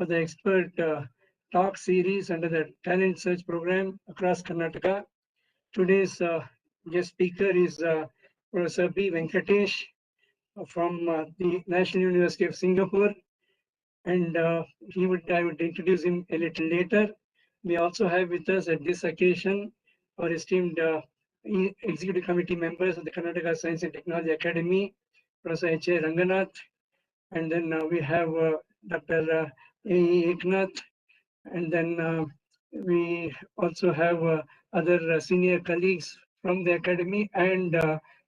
for the expert talk series under the Talent Search Program across Karnataka. Today's guest speaker is Professor B. Venkatesh from the National University of Singapore, and I would introduce him a little later. We also have with us at this occasion our esteemed executive committee members of the Karnataka Science and Technology Academy, Professor H.A. Ranganath, and then we have Dr. A.E. Eknath, and then we also have other senior colleagues from the academy and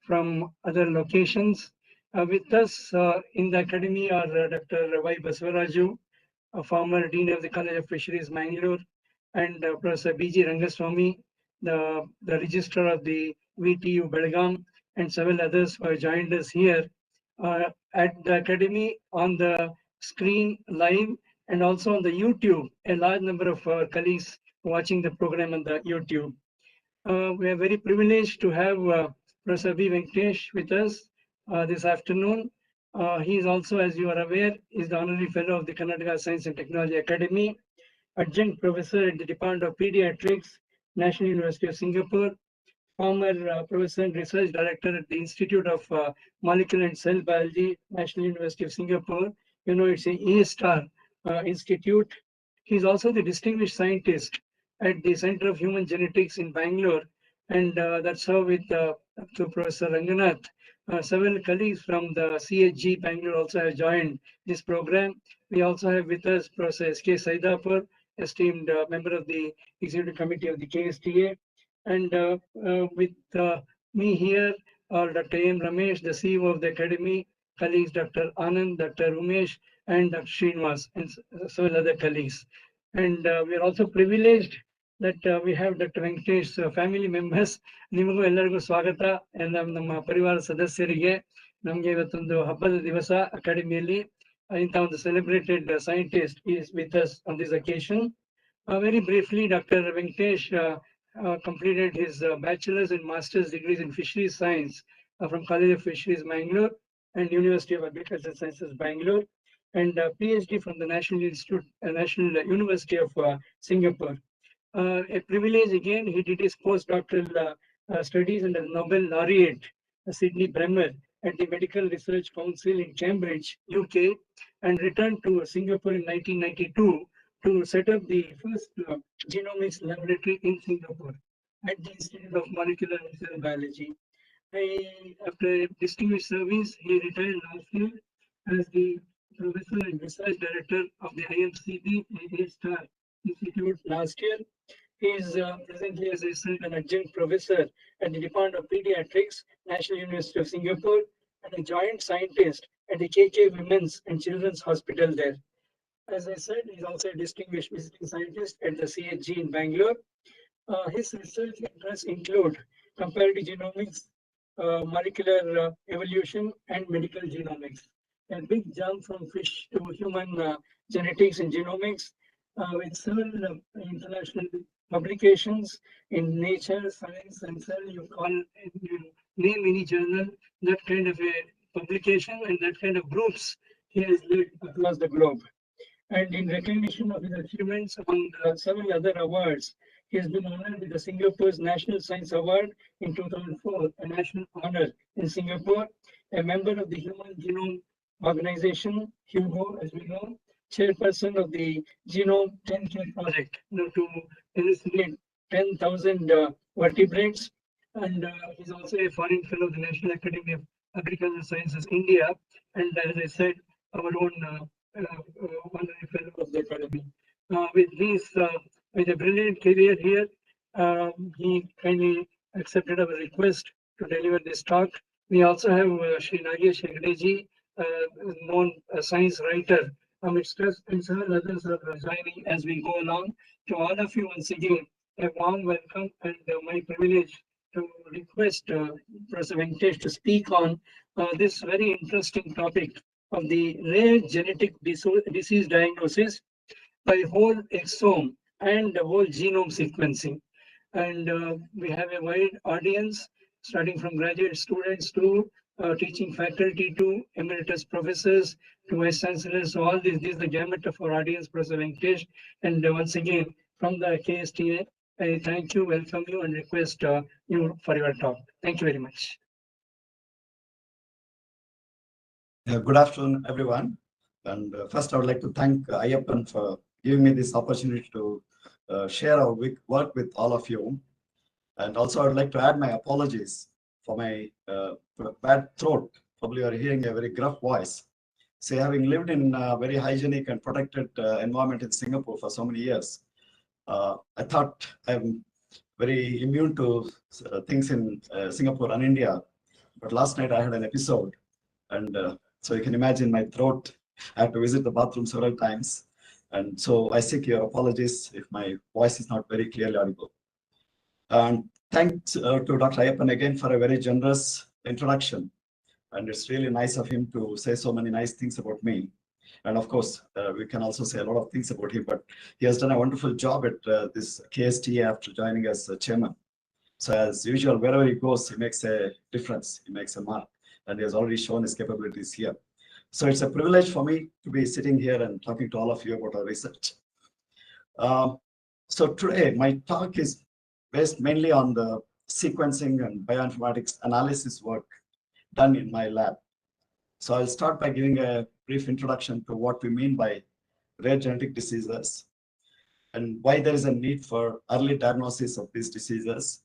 from other locations. With us in the academy are Dr. Y. Basavaraju, a former Dean of the College of Fisheries, Mangalore, and Professor B.G. Rangaswamy, the Registrar of the VTU Belgaum, and several others who have joined us here at the academy on the screen live and also on the YouTube. A large number of our colleagues watching the program on the YouTube. We are very privileged to have Professor B. Venkatesh with us this afternoon. He is also, as you are aware, is the Honorary Fellow of the Karnataka Science and Technology Academy, Adjunct Professor at the Department of Pediatrics, National University of Singapore, former Professor and Research Director at the Institute of Molecular and Cell Biology, National University of Singapore. You know, it's a A-star institute. He's also the Distinguished Scientist at the Center of Human Genetics in Bangalore. And that's how with to Professor Ranganath, several colleagues from the CHG Bangalore also have joined this program. We also have with us Professor S.K. Saidapur, esteemed member of the Executive Committee of the KSTA. And with me here are Dr. M. Ramesh, the CEO of the Academy, colleagues Dr. Anand, Dr. Umesh, and Dr. Srinivas, and several other colleagues. And we are also privileged that we have Dr. Venkatesh's family members. ನಿಮಗೂ ಎಲ್ಲರಿಗೂ ಸ್ವಾಗತ. ನಮ್ಮ ಪರಿವಾರ ಸದಸ್ಯರಿಗೆ ನಮಗೆ ಇವತ್ತೊಂದು ಹಬ್ಬದ ದಿವಸ ಅಕಾಡೆಮಿಯಲ್ಲಿ ಇಂಥ ಒಂದು celebrated scientist is with us on this occasion. Very briefly, Dr. Venkatesh completed his bachelor's and master's degrees in fisheries science from College of Fisheries, Mangalore, and University of Agricultural Sciences, Bangalore, and PhD from the National Institute, National University of Singapore. A privilege again, he did his postdoctoral studies under Nobel laureate Sidney Bremer at the Medical Research Council in Cambridge, UK, and returned to Singapore in 1992 to set up the first genomics laboratory in Singapore at the Institute of Molecular and Cell Biology. After a distinguished service, he retired last year as the Professor and Research Director of the IMCB A-Star Institute last year. He is presently, as I said, an adjunct professor at the Department of Pediatrics, National University of Singapore, and a joint scientist at the KK Women's and Children's Hospital there. As I said, he's also a distinguished visiting scientist at the CHG in Bangalore. His research interests include comparative genomics, molecular evolution, and medical genomics. A big jump from fish to human genetics and genomics with several international publications in Nature, Science, and Cell. You name any journal, that kind of a publication and that kind of groups he has led across the globe. And in recognition of his achievements among several other awards, he has been honored with the Singapore's National Science Award in 2004, a national honor in Singapore, a member of the Human Genome Organization, HUGO, as we know, chairperson of the Genome 10K project, to elucidate 10,000 vertebrates, and he's also a foreign fellow of the National Academy of Agricultural Sciences, India, and as I said, our own honorary fellow of the Academy. With a brilliant career here, he kindly accepted our request to deliver this talk. We also have Sri Nagesh Hegdeji, known science writer amidst us, and several others are joining as we go along. To all of you, once again, a warm welcome, and my privilege to request Professor Venkatesh to speak on this very interesting topic of the rare genetic disease diagnosis by whole exome and the whole genome sequencing. And we have a wide audience, starting from graduate students to teaching faculty to emeritus professors to vice chancellors. So all this is the gamut of our audience, Professor Venkatesh. And once again, from the KSTA, I thank you, welcome you, and request you for your talk. Thank you very much. Good afternoon, everyone. And first, I would like to thank Ayyappan for giving me this opportunity to share our work with all of you. And also, I would like to add my apologies for my bad throat. Probably you are hearing a very gruff voice. See, having lived in a very hygienic and protected environment in Singapore for so many years, I thought I'm very immune to things in Singapore and India. But last night I had an episode, and so you can imagine my throat. I have to visit the bathroom several times. And so I seek your apologies if my voice is not very clearly audible. And thanks to Dr. Ayyappan again for a very generous introduction. And it's really nice of him to say so many nice things about me. And of course, we can also say a lot of things about him, but he has done a wonderful job at this KST after joining as chairman. So as usual, wherever he goes, he makes a difference, he makes a mark, and he has already shown his capabilities here. So it's a privilege for me to be sitting here and talking to all of you about our research. So today, my talk is based mainly on the sequencing and bioinformatics analysis work done in my lab. So I'll start by giving a brief introduction to what we mean by rare genetic diseases and why there is a need for early diagnosis of these diseases,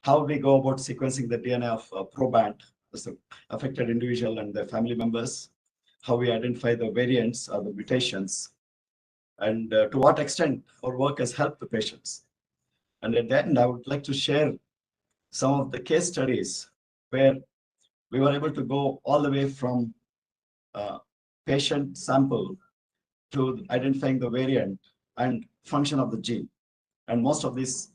how we go about sequencing the DNA of a proband, the affected individual and their family members, how we identify the variants or the mutations, and to what extent our work has helped the patients. And at the end, I would like to share some of the case studies where we were able to go all the way from patient sample to identifying the variant and function of the gene. And most of these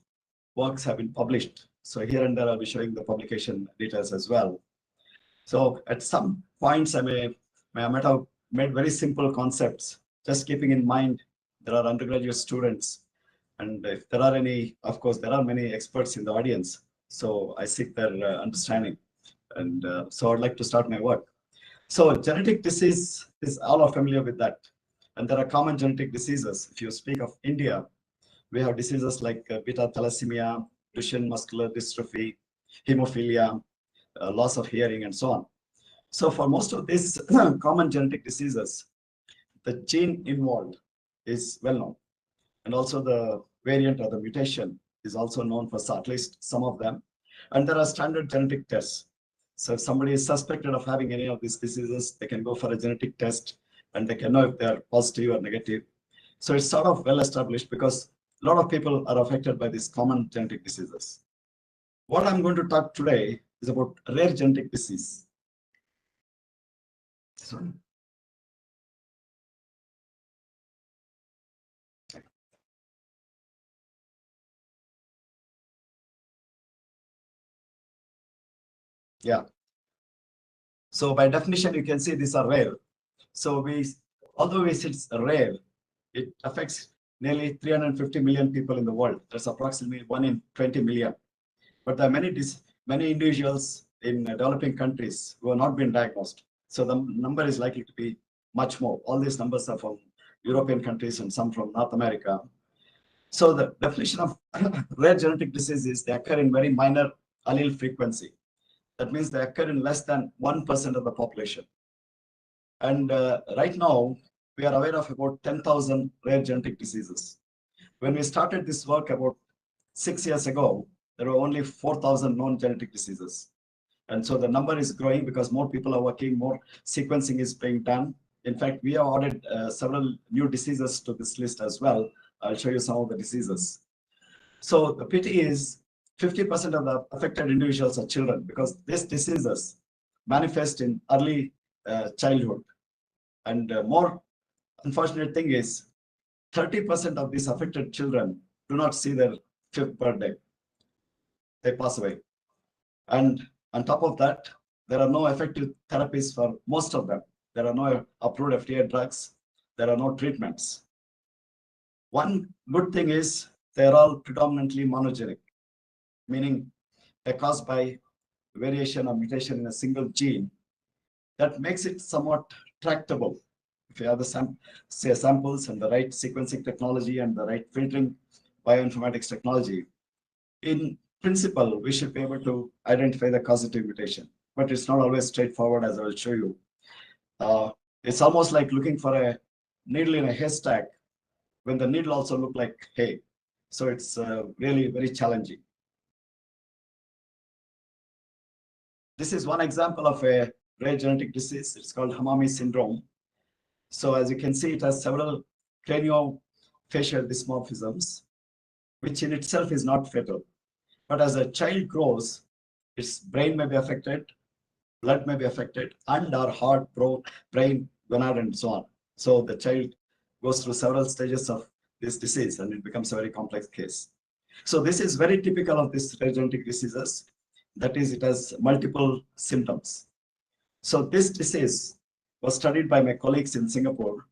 works have been published. So here and there, I'll be showing the publication details as well. So at some points, I might have made very simple concepts, just keeping in mind there are undergraduate students. And if there are any, of course, there are many experts in the audience. So I seek their understanding. And so I'd like to start my work. So genetic disease is all are familiar with that. And there are common genetic diseases. If you speak of India, we have diseases like beta thalassemia, Duchenne muscular dystrophy, hemophilia, loss of hearing, and so on. So for most of these common genetic diseases, the gene involved is well known. And also the variant or the mutation is also known for at least some of them. And there are standard genetic tests. So if somebody is suspected of having any of these diseases, they can go for a genetic test and they can know if they're positive or negative. So it's sort of well established because a lot of people are affected by these common genetic diseases. What I'm going to talk today is about rare genetic disease. Sorry. Yeah. So by definition, you can see these are rare. So although we say it's rare, it affects nearly 350 million people in the world. That's approximately 1 in 20 million. But there are many individuals in developing countries who have not been diagnosed. So the number is likely to be much more. All these numbers are from European countries and some from North America. So the definition of rare genetic disease is they occur in very minor allele frequency. That means they occur in less than 1% of the population. And right now, we are aware of about 10,000 rare genetic diseases. When we started this work about 6 years ago, there were only 4,000 known genetic diseases. And so the number is growing because more people are working, more sequencing is being done. In fact, we have added several new diseases to this list as well. I'll show you some of the diseases. So the pity is 50% of the affected individuals are children because these diseases manifest in early childhood. And more unfortunate thing is 30% of these affected children do not see their 5th birthday. They pass away. And on top of that, there are no effective therapies for most of them. There are no approved FDA drugs. There are no treatments. One good thing is they're all predominantly monogenic, meaning they're caused by variation or mutation in a single gene that makes it somewhat tractable. If you have the samples and the right sequencing technology and the right filtering bioinformatics technology, in principle, we should be able to identify the causative mutation. But it's not always straightforward, as I will show you. It's almost like looking for a needle in a haystack when the needle also look like hay. So it's really very challenging. This is one example of a rare genetic disease. It's called Hamami Syndrome. So as you can see, it has several craniofacial dysmorphisms, which in itself is not fatal. But as a child grows, its brain may be affected, blood may be affected, and our heart, brain, gonad, and so on. So the child goes through several stages of this disease, and it becomes a very complex case. So this is very typical of these rare genetic diseases. That is, it has multiple symptoms. So this disease was studied by my colleagues in Singapore,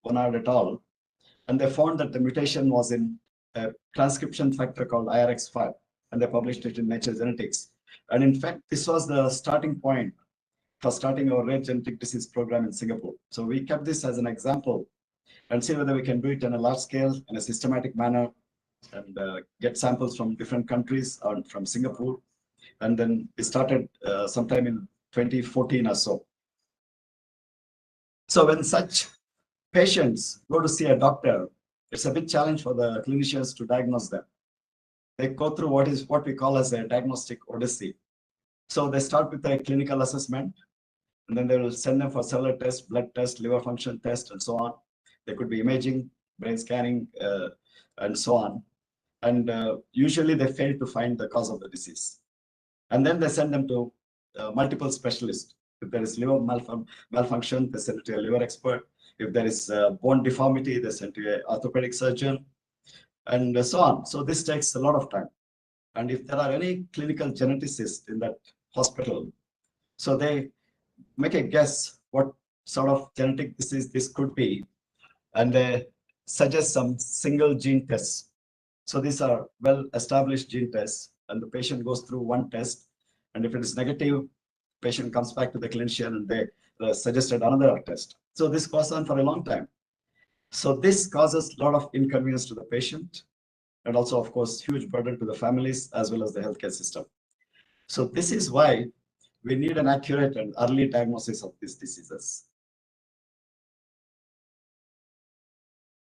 Bonard et al., and they found that the mutation was in a transcription factor called IRX5, and they published it in Nature Genetics. And in fact, this was the starting point for starting our rare genetic disease program in Singapore. So we kept this as an example and see whether we can do it in a large scale, in a systematic manner, and get samples from different countries and from Singapore. And then we started sometime in 2014 or so. So when such patients go to see a doctor, it's a big challenge for the clinicians to diagnose them. They go through what we call as a diagnostic odyssey. So they start with a clinical assessment, and then they will send them for cellular tests, blood tests, liver function tests, and so on. There could be imaging, brain scanning, and so on. And usually they fail to find the cause of the disease. And then they send them to multiple specialists. If there is liver malfunction, they send it to a liver expert. If there is bone deformity, they send to an orthopedic surgeon, and so on. So this takes a lot of time. And if there are any clinical geneticists in that hospital, so they make a guess what sort of genetic disease this could be, and they suggest some single gene tests. So these are well-established gene tests, and the patient goes through one test, and if it is negative, patient comes back to the clinician and they suggested another test. So this goes on for a long time. So this causes a lot of inconvenience to the patient, and also, of course, huge burden to the families as well as the healthcare system. So this is why we need an accurate and early diagnosis of these diseases.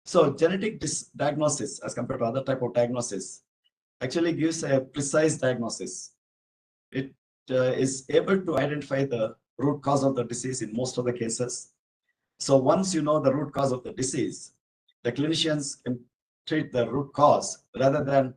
So genetic diagnosis, as compared to other type of diagnosis, actually gives a precise diagnosis. It is able to identify the root cause of the disease in most of the cases. So once you know the root cause of the disease, the clinicians can treat the root cause rather than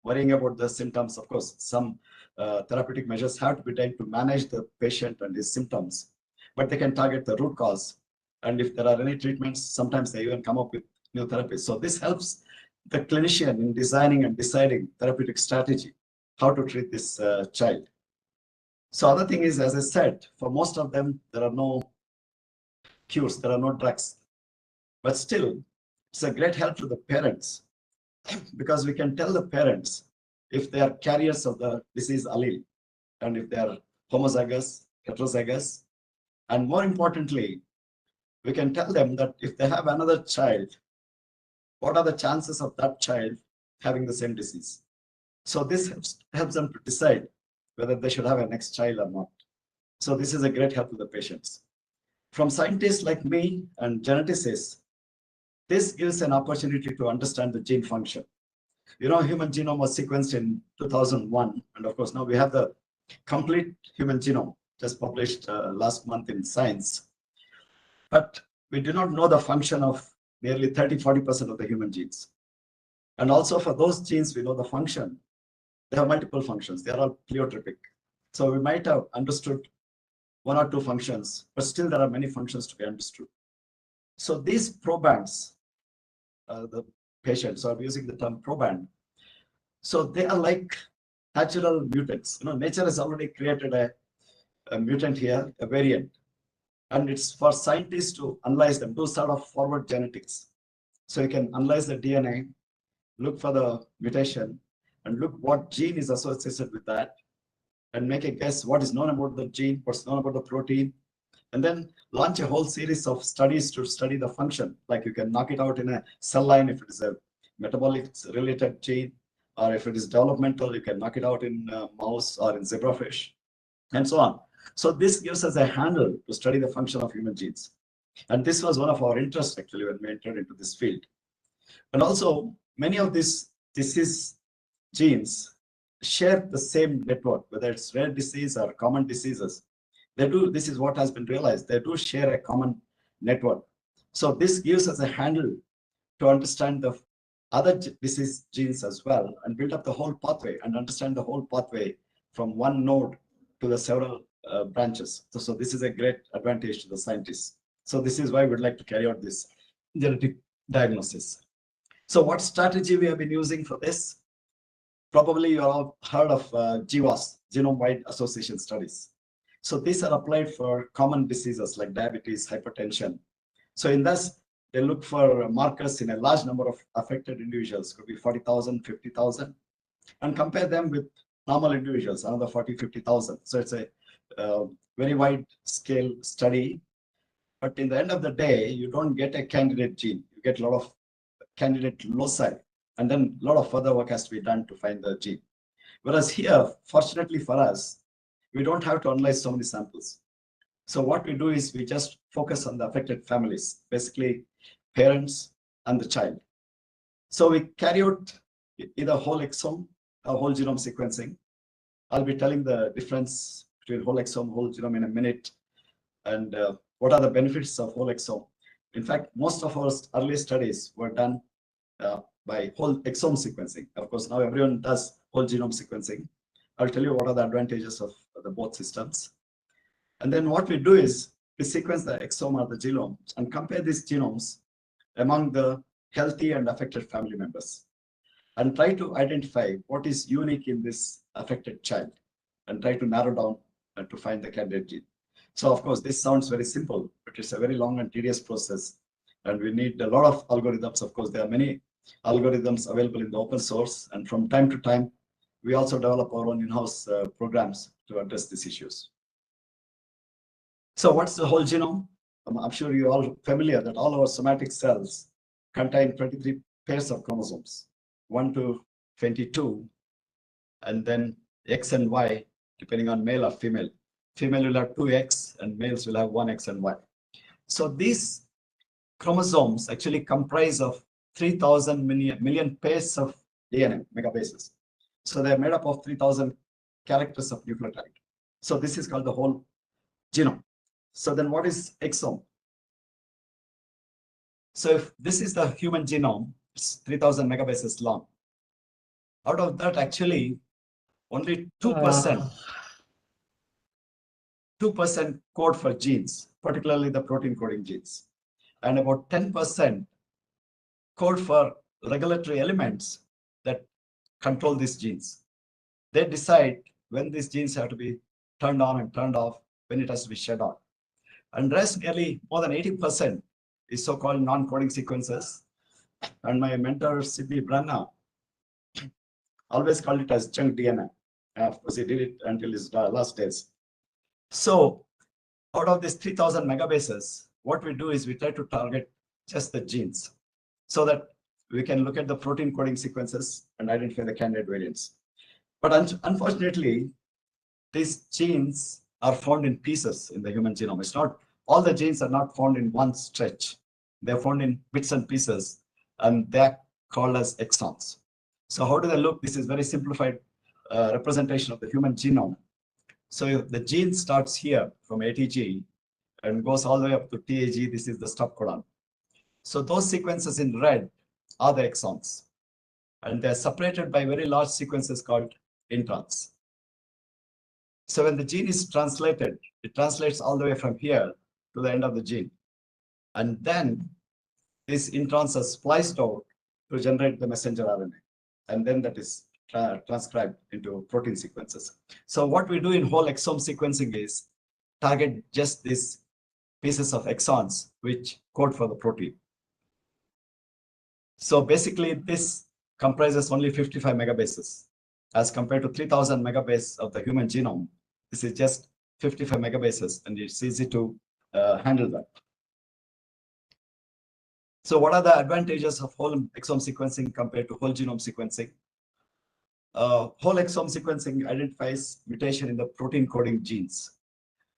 worrying about the symptoms. Of course, some therapeutic measures have to be done to manage the patient and his symptoms, but they can target the root cause. And if there are any treatments, sometimes they even come up with new therapies. So this helps the clinician in designing and deciding therapeutic strategy, how to treat this child. So other thing is, as I said, for most of them, there are no cures, there are no drugs. But still, it's a great help to the parents because we can tell the parents if they are carriers of the disease allele and if they are homozygous, heterozygous. And more importantly, we can tell them that if they have another child, what are the chances of that child having the same disease? So this helps them to decide whether they should have a next child or not. So this is a great help to the patients. From scientists like me and geneticists, this gives an opportunity to understand the gene function. You know, human genome was sequenced in 2001. And of course, now we have the complete human genome just published last month in Science. But we do not know the function of nearly 30–40% of the human genes. And also for those genes, we know the function. They have multiple functions. They are all pleiotropic. So we might have understood one or two functions, but still there are many functions to be understood. So these probands, the patients, so I'm using the term proband. So they are like natural mutants. You know, nature has already created a mutant here, a variant. And it's for scientists to analyze them, do sort of forward genetics. So you can analyze the DNA, look for the mutation, and look what gene is associated with that, and make a guess what is known about the gene, what's known about the protein, and then launch a whole series of studies to study the function. Like you can knock it out in a cell line if it is a metabolic related gene, or if it is developmental, you can knock it out in mouse or in zebrafish, and so on. So this gives us a handle to study the function of human genes. And this was one of our interests actually when we entered into this field. And also many of these disease genes share the same network, whether it's rare disease or common diseases. They do, this is what has been realized, they do share a common network. So this gives us a handle to understand the other disease genes as well, and build up the whole pathway and understand the whole pathway from one node to the several branches. So this is a great advantage to the scientists. So this is why we'd like to carry out this genetic diagnosis. So what strategy we have been using for this? Probably you all heard of GWAS, genome-wide association studies. So these are applied for common diseases like diabetes, hypertension. So in this, they look for markers in a large number of affected individuals, could be 40,000, 50,000, and compare them with normal individuals, another 40, 50,000. So it's a very wide scale study. But in the end of the day, you don't get a candidate gene. You get a lot of candidate loci, and then a lot of further work has to be done to find the gene. Whereas here, fortunately for us, we don't have to analyze so many samples. So what we do is we just focus on the affected families, basically parents and the child. So we carry out either whole exome or whole genome sequencing. I'll be telling the difference between whole exome, whole genome in a minute, and what are the benefits of whole exome. In fact, most of our early studies were done by whole exome sequencing. Of course, now everyone does whole genome sequencing. I'll tell you what are the advantages of the both systems. And then what we do is we sequence the exome or the genome and compare these genomes among the healthy and affected family members, and try to identify what is unique in this affected child and try to narrow down to find the candidate gene. So of course, this sounds very simple, but it's a very long and tedious process. And we need a lot of algorithms. Of course, there are many algorithms available in the open source. And from time to time, we also develop our own in-house programs to address these issues. So what's the whole genome? I'm sure you're all familiar that all our somatic cells contain 23 pairs of chromosomes, 1 to 22, and then X and Y, depending on male or female. Female will have 2X and males will have 1X and Y. So these chromosomes actually comprise of 3,000 million pairs of DNA megabases. So they're made up of 3,000 characters of nucleotide. So this is called the whole genome. So then what is exome? So if this is the human genome, it's 3,000 megabases long. Out of that, actually, only 2% code for genes, particularly the protein coding genes, and about 10% code for regulatory elements that control these genes. They decide when these genes have to be turned on and turned off, when it has to be shut on. And rest, nearly more than 80%, is so-called non-coding sequences. And my mentor, Sidney Branna, always called it as junk DNA. Of course, he did it until his last days. So out of these 3,000 megabases, what we do is we try to target just the genes so that we can look at the protein coding sequences and identify the candidate variants. But unfortunately, these genes are found in pieces in the human genome. It's not, all the genes are not found in one stretch. They're found in bits and pieces, and they're called as exons. So how do they look? This is very simplified representation of the human genome. So the gene starts here from ATG and goes all the way up to TAG. This is the stop codon. So those sequences in red are the exons, and they're separated by very large sequences called introns. So when the gene is translated, it translates all the way from here to the end of the gene. And then these introns are spliced out to generate the messenger RNA. And then that is transcribed into protein sequences. So what we do in whole exome sequencing is target just these pieces of exons which code for the protein. So basically this comprises only 55 megabases as compared to 3,000 megabases of the human genome. This is just 55 megabases, and it's easy to handle that. So what are the advantages of whole exome sequencing compared to whole genome sequencing? Whole exome sequencing identifies mutation in the protein coding genes.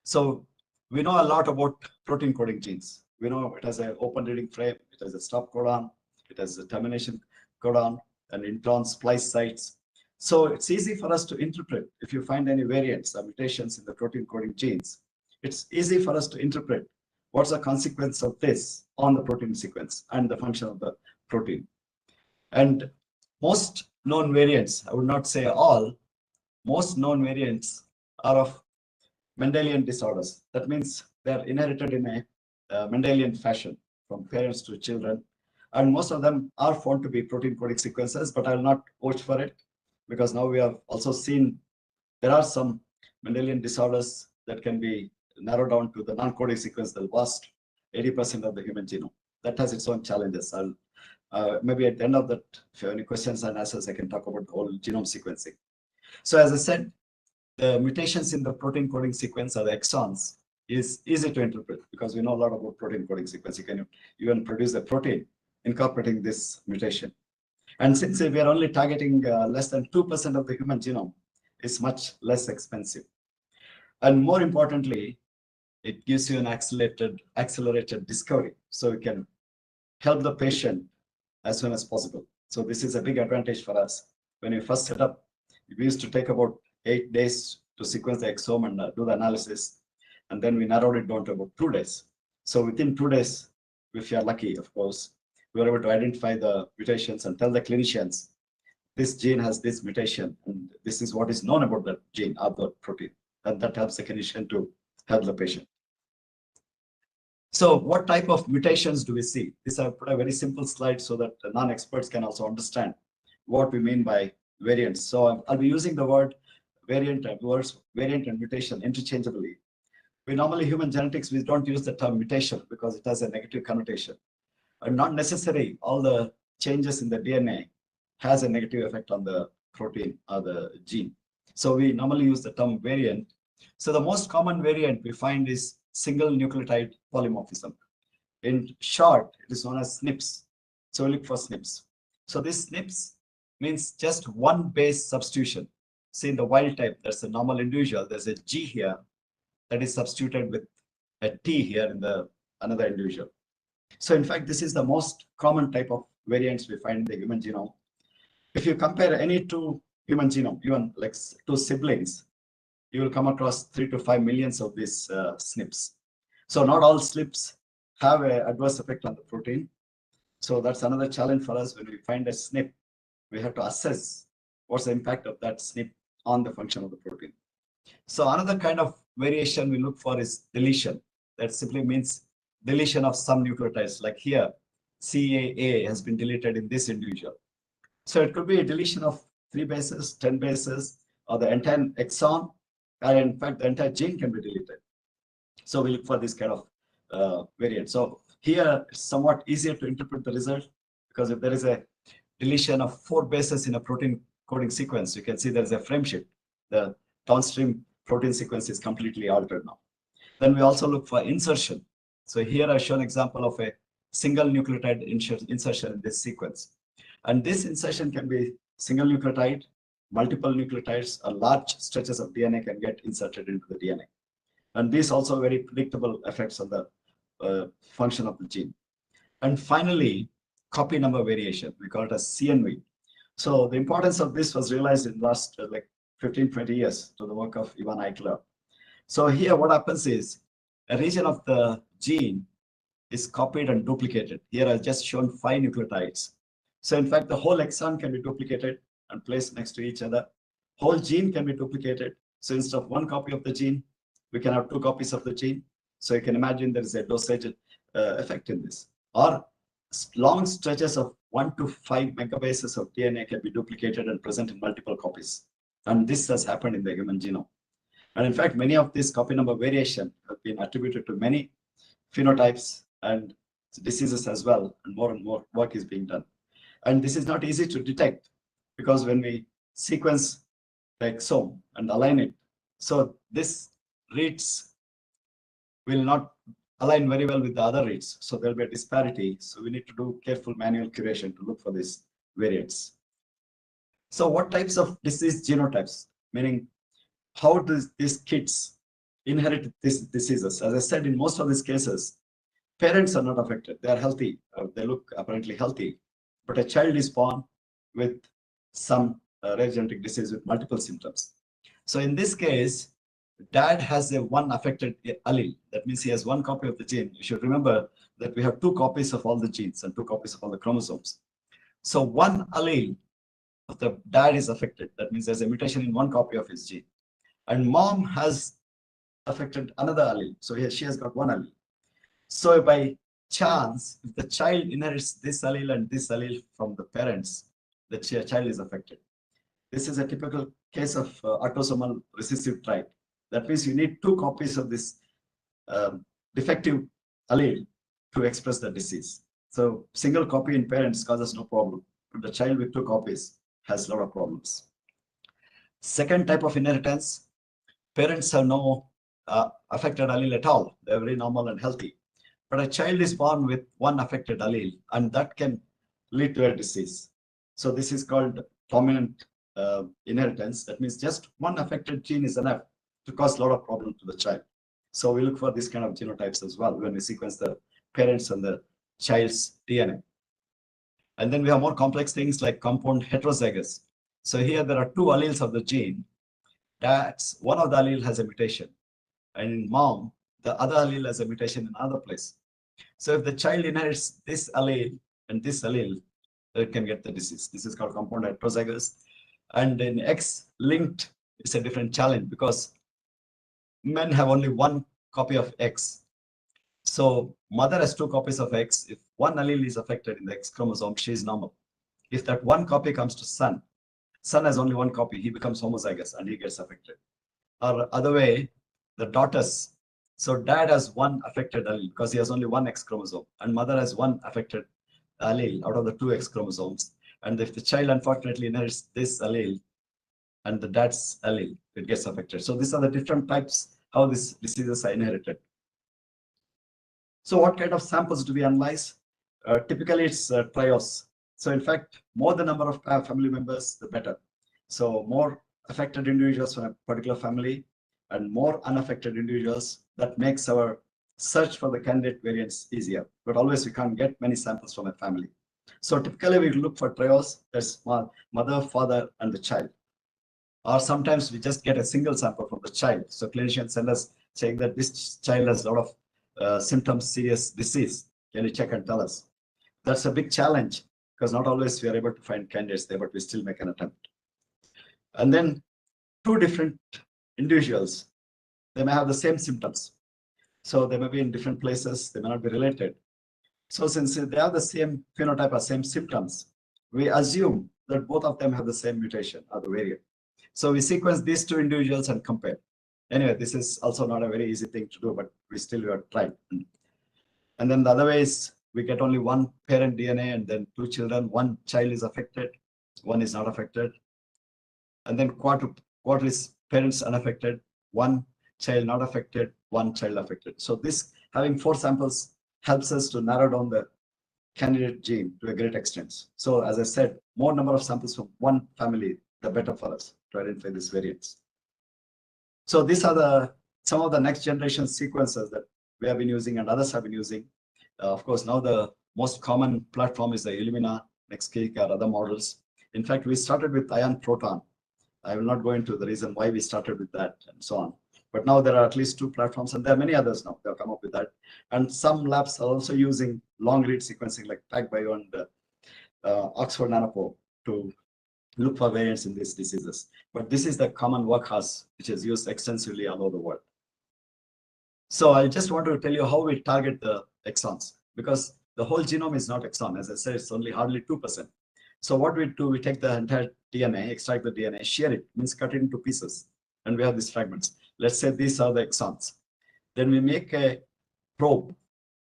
So we know a lot about protein coding genes. We know it has an open reading frame, it has a stop codon, it has a termination codon, and intron splice sites. So it's easy for us to interpret if you find any variants or mutations in the protein coding genes. It's easy for us to interpret what's the consequence of this on the protein sequence and the function of the protein. And most known variants, I would not say all, most known variants are of Mendelian disorders. That means they are inherited in a Mendelian fashion from parents to children. And most of them are found to be protein coding sequences, but I will not vouch for it because now we have also seen there are some Mendelian disorders that can be narrowed down to the non-coding sequence, the vast 80% of the human genome. That has its own challenges. I'll maybe at the end of that, if you have any questions and answers, I can talk about the whole genome sequencing. So as I said, the mutations in the protein coding sequence or the exons is easy to interpret because we know a lot about protein coding sequence. You can even produce a protein incorporating this mutation. And since we are only targeting less than 2% of the human genome, it's much less expensive. And more importantly, it gives you an accelerated discovery. So we can help the patient as soon as possible. So this is a big advantage for us. When we first set up, we used to take about 8 days to sequence the exome and do the analysis. And then we narrowed it down to about 2 days. So within 2 days, if you're lucky, of course, we were able to identify the mutations and tell the clinicians, this gene has this mutation, and this is what is known about that gene or the protein. And that helps the clinician to help the patient. So what type of mutations do we see? This I put a very simple slide so that the non-experts can also understand what we mean by variants. So I'll be using the word variant and words variant and mutation interchangeably. We normally human genetics, we don't use the term mutation because it has a negative connotation. And not necessarily all the changes in the DNA has a negative effect on the protein or the gene. So we normally use the term variant. So the most common variant we find is single nucleotide polymorphism. In short, it is known as SNPs. So we look for SNPs. So this SNPs means just one base substitution. See in the wild type, there's a normal individual, there's a G here that is substituted with a T here in the another individual. So in fact, this is the most common type of variants we find in the human genome. If you compare any two human genome, even like two siblings, you will come across 3 to 5 millions of these SNPs. So not all SNPs have an adverse effect on the protein. So that's another challenge for us. When we find a SNP, we have to assess what's the impact of that SNP on the function of the protein. So another kind of variation we look for is deletion. That simply means deletion of some nucleotides. Like here, CAA has been deleted in this individual. So it could be a deletion of 3 bases, 10 bases, or the entire exon, and in fact, the entire gene can be deleted. So we look for this kind of variant. So here, it's somewhat easier to interpret the result because if there is a deletion of 4 bases in a protein coding sequence, you can see there's a frame shift. The downstream protein sequence is completely altered now. Then we also look for insertion. So here I've shown an example of a single nucleotide insertion in this sequence. And this insertion can be single nucleotide, multiple nucleotides, or large stretches of DNA can get inserted into the DNA. And these also very predictable effects on the function of the gene. And finally, copy number variation, we call it as CNV. So the importance of this was realized in the last like 15, 20 years to the work of Ivan Eichler. So here what happens is a region of the gene is copied and duplicated. Here I've just shown 5 nucleotides. So in fact, the whole exon can be duplicated and placed next to each other. Whole gene can be duplicated. So instead of 1 copy of the gene, we can have 2 copies of the gene. So you can imagine there is a dosage effect in this. Or long stretches of 1 to 5 megabases of DNA can be duplicated and present in multiple copies. And this has happened in the human genome. And in fact, many of these copy number variation have been attributed to many phenotypes and diseases as well. And more work is being done. And this is not easy to detect because when we sequence the exome and align it, so this reads will not align very well with the other reads. So there'll be a disparity. So we need to do careful manual curation to look for these variants. So what types of disease genotypes, meaning how do these kids inherit these diseases? As I said, in most of these cases, parents are not affected. They are healthy. They look apparently healthy. But a child is born with some rare genetic disease with multiple symptoms. So in this case, dad has a one affected allele. That means he has one copy of the gene. You should remember that we have two copies of all the genes and two copies of all the chromosomes. So one allele of the dad is affected. That means there's a mutation in one copy of his gene. And mom has affected another allele. So she has got one allele. So by chance, if the child inherits this allele and this allele from the parents, the child is affected. This is a typical case of autosomal recessive trait. That means you need two copies of this defective allele to express the disease. So single copy in parents causes no problem, but the child with two copies has a lot of problems. Second type of inheritance, parents have no affected allele at all. They're very normal and healthy. But a child is born with one affected allele, and that can lead to a disease. So this is called dominant inheritance. That means just one affected gene is enough to cause a lot of problem to the child. So we look for this kind of genotypes as well when we sequence the parents and the child's DNA. And then we have more complex things like compound heterozygous. So here there are two alleles of the gene. That's one of the allele has a mutation, and in mom, the other allele has a mutation in another place. So if the child inherits this allele and this allele, it can get the disease. This is called compound heterozygous. And in X-linked, it's a different challenge because men have only one copy of X. So mother has two copies of X. If one allele is affected in the X chromosome, she is normal. If that one copy comes to son has only one copy, he becomes homozygous and he gets affected. Or other way, the daughters. So dad has one affected allele because he has only one X chromosome, and mother has one affected allele out of the two X chromosomes. And if the child unfortunately inherits this allele and the dad's allele, it gets affected. So these are the different types how these diseases are inherited. So what kind of samples do we analyze? Typically it's trios. So in fact, more the number of family members, the better. So more affected individuals from a particular family and more unaffected individuals, that makes our search for the candidate variants easier. But always we can't get many samples from a family. So typically we look for trios, that's mother, father, and the child. Or sometimes we just get a single sample from the child. So clinicians send us saying that this child has a lot of symptoms, serious disease. Can you check and tell us? That's a big challenge because not always we are able to find candidates there, but we still make an attempt. And then two different individuals, they may have the same symptoms. So they may be in different places, they may not be related. So since they have the same phenotype or same symptoms, we assume that both of them have the same mutation or the variant. So we sequence these two individuals and compare. Anyway, this is also not a very easy thing to do, but we still have tried. And then the other way is we get only one parent DNA and then two children. One child is affected, one is not affected. And then quarter is parents unaffected, one child not affected, one child affected. So this having four samples helps us to narrow down the candidate gene to a great extent. So as I said, more number of samples from one family, the better for us to identify these variants. So these are some of the next generation sequences that we have been using and others have been using. Of course, now the most common platform is the Illumina, NextGeek, or other models. In fact, we started with ion proton. I will not go into the reason why we started with that and so on. But now there are at least two platforms, and there are many others now that have come up with that. And some labs are also using long read sequencing like PacBio and Oxford Nanopore to look for variants in these diseases. But this is the common workhorse which is used extensively all over the world. So I just want to tell you how we target the exons, because the whole genome is not exon. As I said, it's only hardly 2%. So what we do, we take the entire DNA, extract the DNA, shear it, means cut it into pieces, and we have these fragments. Let's say these are the exons. Then we make a probe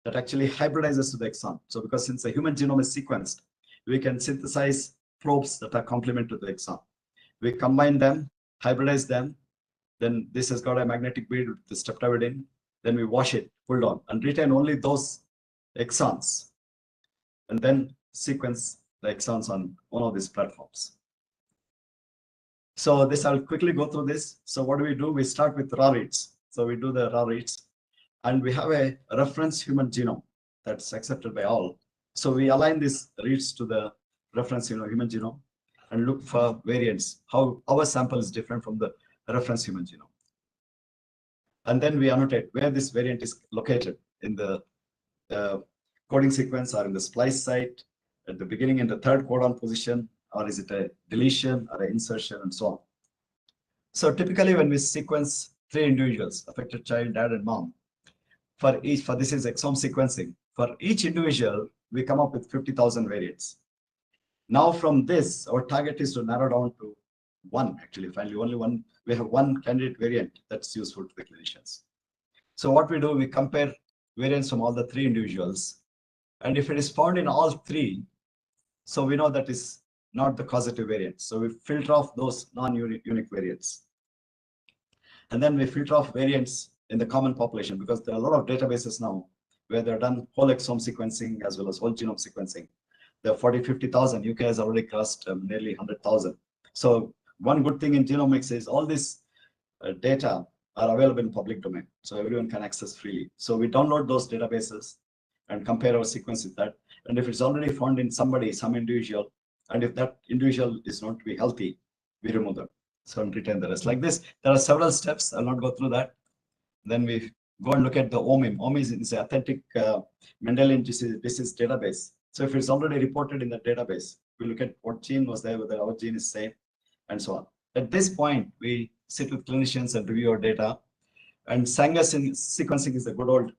that actually hybridizes to the exon. So because since the human genome is sequenced, we can synthesize probes that are complement to the exon. We combine them, hybridize them, then this has got a magnetic bead with the streptavidin, Then we wash it, pull down, and retain only those exons, and then sequence the exons on one of these platforms. So this, I'll quickly go through this. So what do? We start with raw reads. So we do the raw reads, and we have a reference human genome that's accepted by all. So we align these reads to the reference human genome and look for variants, how our sample is different from the reference human genome. And then we annotate where this variant is located in the coding sequence or in the splice site, at the beginning in the third codon position, or is it a deletion or an insertion, and so on. So typically when we sequence 3 individuals, affected child, dad, and mom, for this is exome sequencing, for each individual, we come up with 50,000 variants. Now from this, our target is to narrow down to one, actually, finally, only one. We have one candidate variant that's useful to the clinicians. So what we do, we compare variants from all the 3 individuals. And if it is found in all 3, so we know that is not the causative variant. So we filter off those non-unique variants. And then we filter off variants in the common population, because there are a lot of databases now where they're done whole exome sequencing as well as whole genome sequencing. There are 40, 50,000. UK has already crossed nearly 100,000. So one good thing in genomics is all this data are available in public domain, so everyone can access freely. So we download those databases and compare our sequence with that. And if it's already found in somebody, some individual, and if that individual is not to be healthy, we remove them. So and retain the rest. Like this, there are several steps. I'll not go through that. Then we go and look at the OMIM. OMIM is an authentic Mendelian disease database. So if it's already reported in the database, we look at what gene was there, whether our gene is safe, and so on. At this point, we sit with clinicians and review our data. And Sanger sequencing is the good old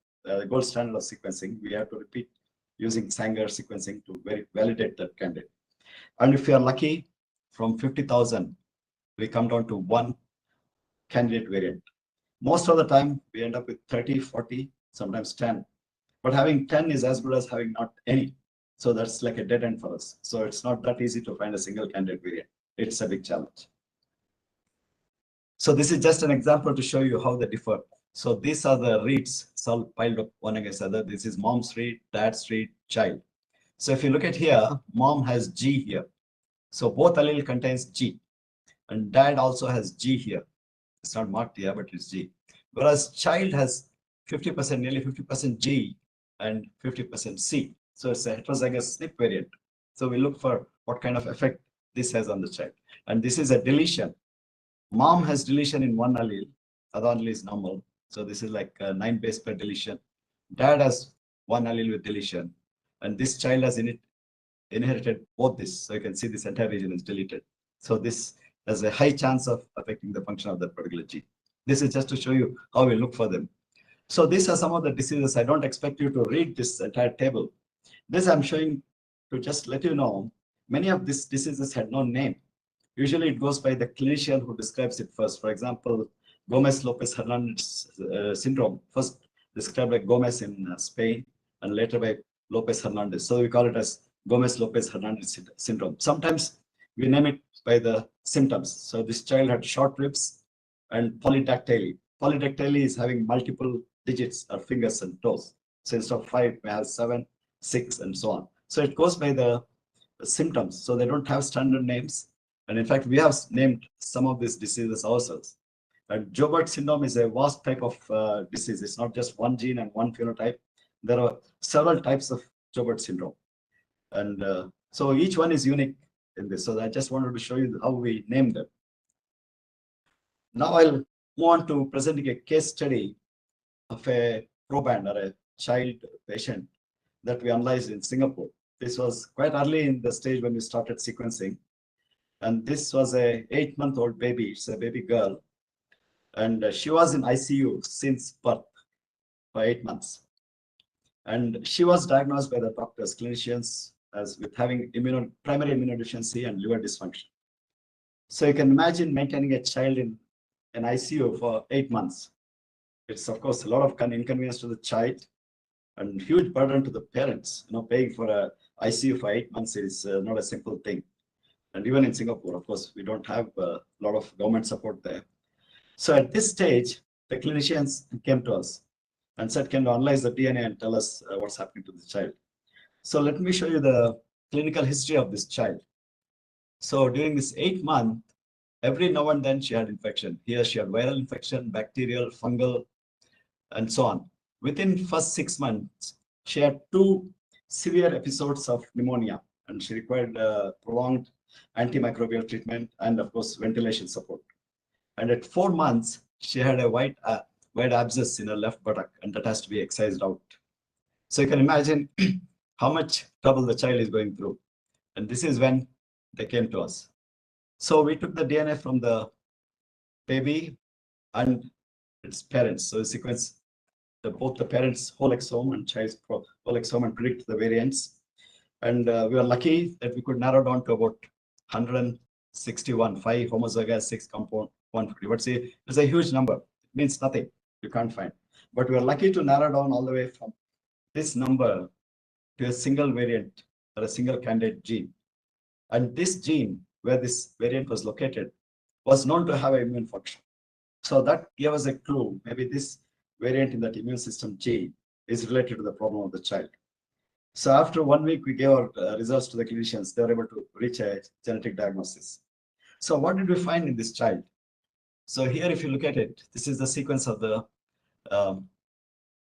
gold standard of sequencing. We have to repeat using Sanger sequencing to validate that candidate. And if we are lucky, from 50,000, we come down to one candidate variant. Most of the time, we end up with 30, 40, sometimes 10. But having 10 is as good as having not any. So that's like a dead end for us. So it's not that easy to find a single candidate variant. It's a big challenge. So this is just an example to show you how they differ. So these are the reads, it's all piled up one against the other. This is mom's read, dad's read, child. So if you look at here, mom has G here. So both allele contains G. And dad also has G here. It's not marked here, but it's G. Whereas child has 50%, nearly 50% G and 50% C. So it's a heterozygous SNP variant. So we look for what kind of effect this has on the child. And this is a deletion. Mom has deletion in one allele, other allele is normal. So this is like 9 base pair deletion. Dad has one allele with deletion. And this child has inherited both this. So you can see this entire region is deleted. So this has a high chance of affecting the function of that particular gene. This is just to show you how we look for them. So these are some of the diseases. I don't expect you to read this entire table. This I'm showing to just let you know, many of these diseases had no name. Usually it goes by the clinician who describes it first. For example, Gomez-Lopez-Hernandez syndrome, first described by Gomez in Spain and later by Lopez-Hernandez. So we call it as Gomez-Lopez-Hernandez syndrome. Sometimes we name it by the symptoms. So this child had short ribs and polydactyly. Polydactyly is having multiple digits or fingers and toes. So instead of 5, we have 7, 6, and so on. So it goes by the symptoms. So they don't have standard names. And in fact, we have named some of these diseases ourselves. And Joubert syndrome is a vast type of disease. It's not just one gene and one phenotype. There are several types of Joubert syndrome. And so each one is unique in this. So I just wanted to show you how we name them. Now I'll move on to presenting a case study of a proband or a child patient that we analyzed in Singapore. This was quite early in the stage when we started sequencing. And this was a 8-month-old baby. It's a baby girl. And she was in ICU since birth for 8 months. And she was diagnosed by the doctors, clinicians, as with having primary immunodeficiency and liver dysfunction. So you can imagine maintaining a child in an ICU for 8 months. It's of course a lot of inconvenience to the child and huge burden to the parents. Paying for a ICU for 8 months is not a simple thing. And even in Singapore, of course, we don't have a lot of government support there. So at this stage, the clinicians came to us and said, can you analyze the DNA and tell us what's happening to the child? So let me show you the clinical history of this child. So during this 8 month, every now and then she had infection. Here she had viral infection, bacterial, fungal, and so on. Within first 6 months, she had 2 severe episodes of pneumonia, and she required prolonged antimicrobial treatment and, of course, ventilation support. And at 4 months, she had a wide abscess in her left buttock, and that has to be excised out. So you can imagine how much trouble the child is going through. And this is when they came to us. So we took the DNA from the baby and its parents. So we sequenced both the parents' whole exome and child's whole exome and predict the variants. And we were lucky that we could narrow down to about 161, 5 homozygous, 6 compound, 150. But see, it's a huge number. It means nothing. You can't find. But we are lucky to narrow down all the way from this number to a single variant or a single candidate gene. And this gene, where this variant was located, was known to have an immune function. So that gave us a clue. Maybe this variant in that immune system gene is related to the problem of the child. So after 1 week, we gave our results to the clinicians. They were able to reach a genetic diagnosis. So what did we find in this child? So here, if you look at it, this is the sequence of the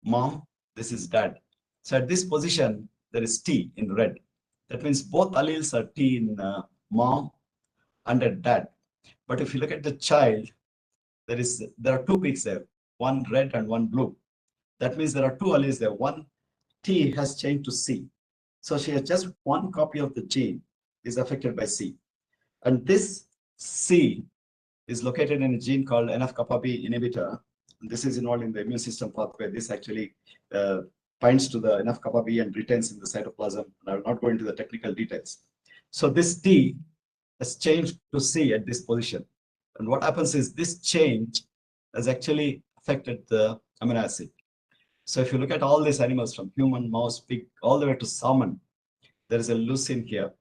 mom. This is dad. So at this position, there is T in red. That means both alleles are T in mom and at dad. But if you look at the child, there are 2 peaks there, one red and one blue. That means there are 2 alleles there. One T has changed to C. So she has just 1 copy of the gene is affected by C. And this C is located in a gene called NF-kappa B inhibitor. And this is involved in the immune system pathway. This actually binds to the NF-kappa B and retains in the cytoplasm. And I will not go into the technical details. So this T has changed to C at this position. And what happens is this change has actually affected the amino acid. So if you look at all these animals from human, mouse, pig, all the way to salmon, there is a leucine here,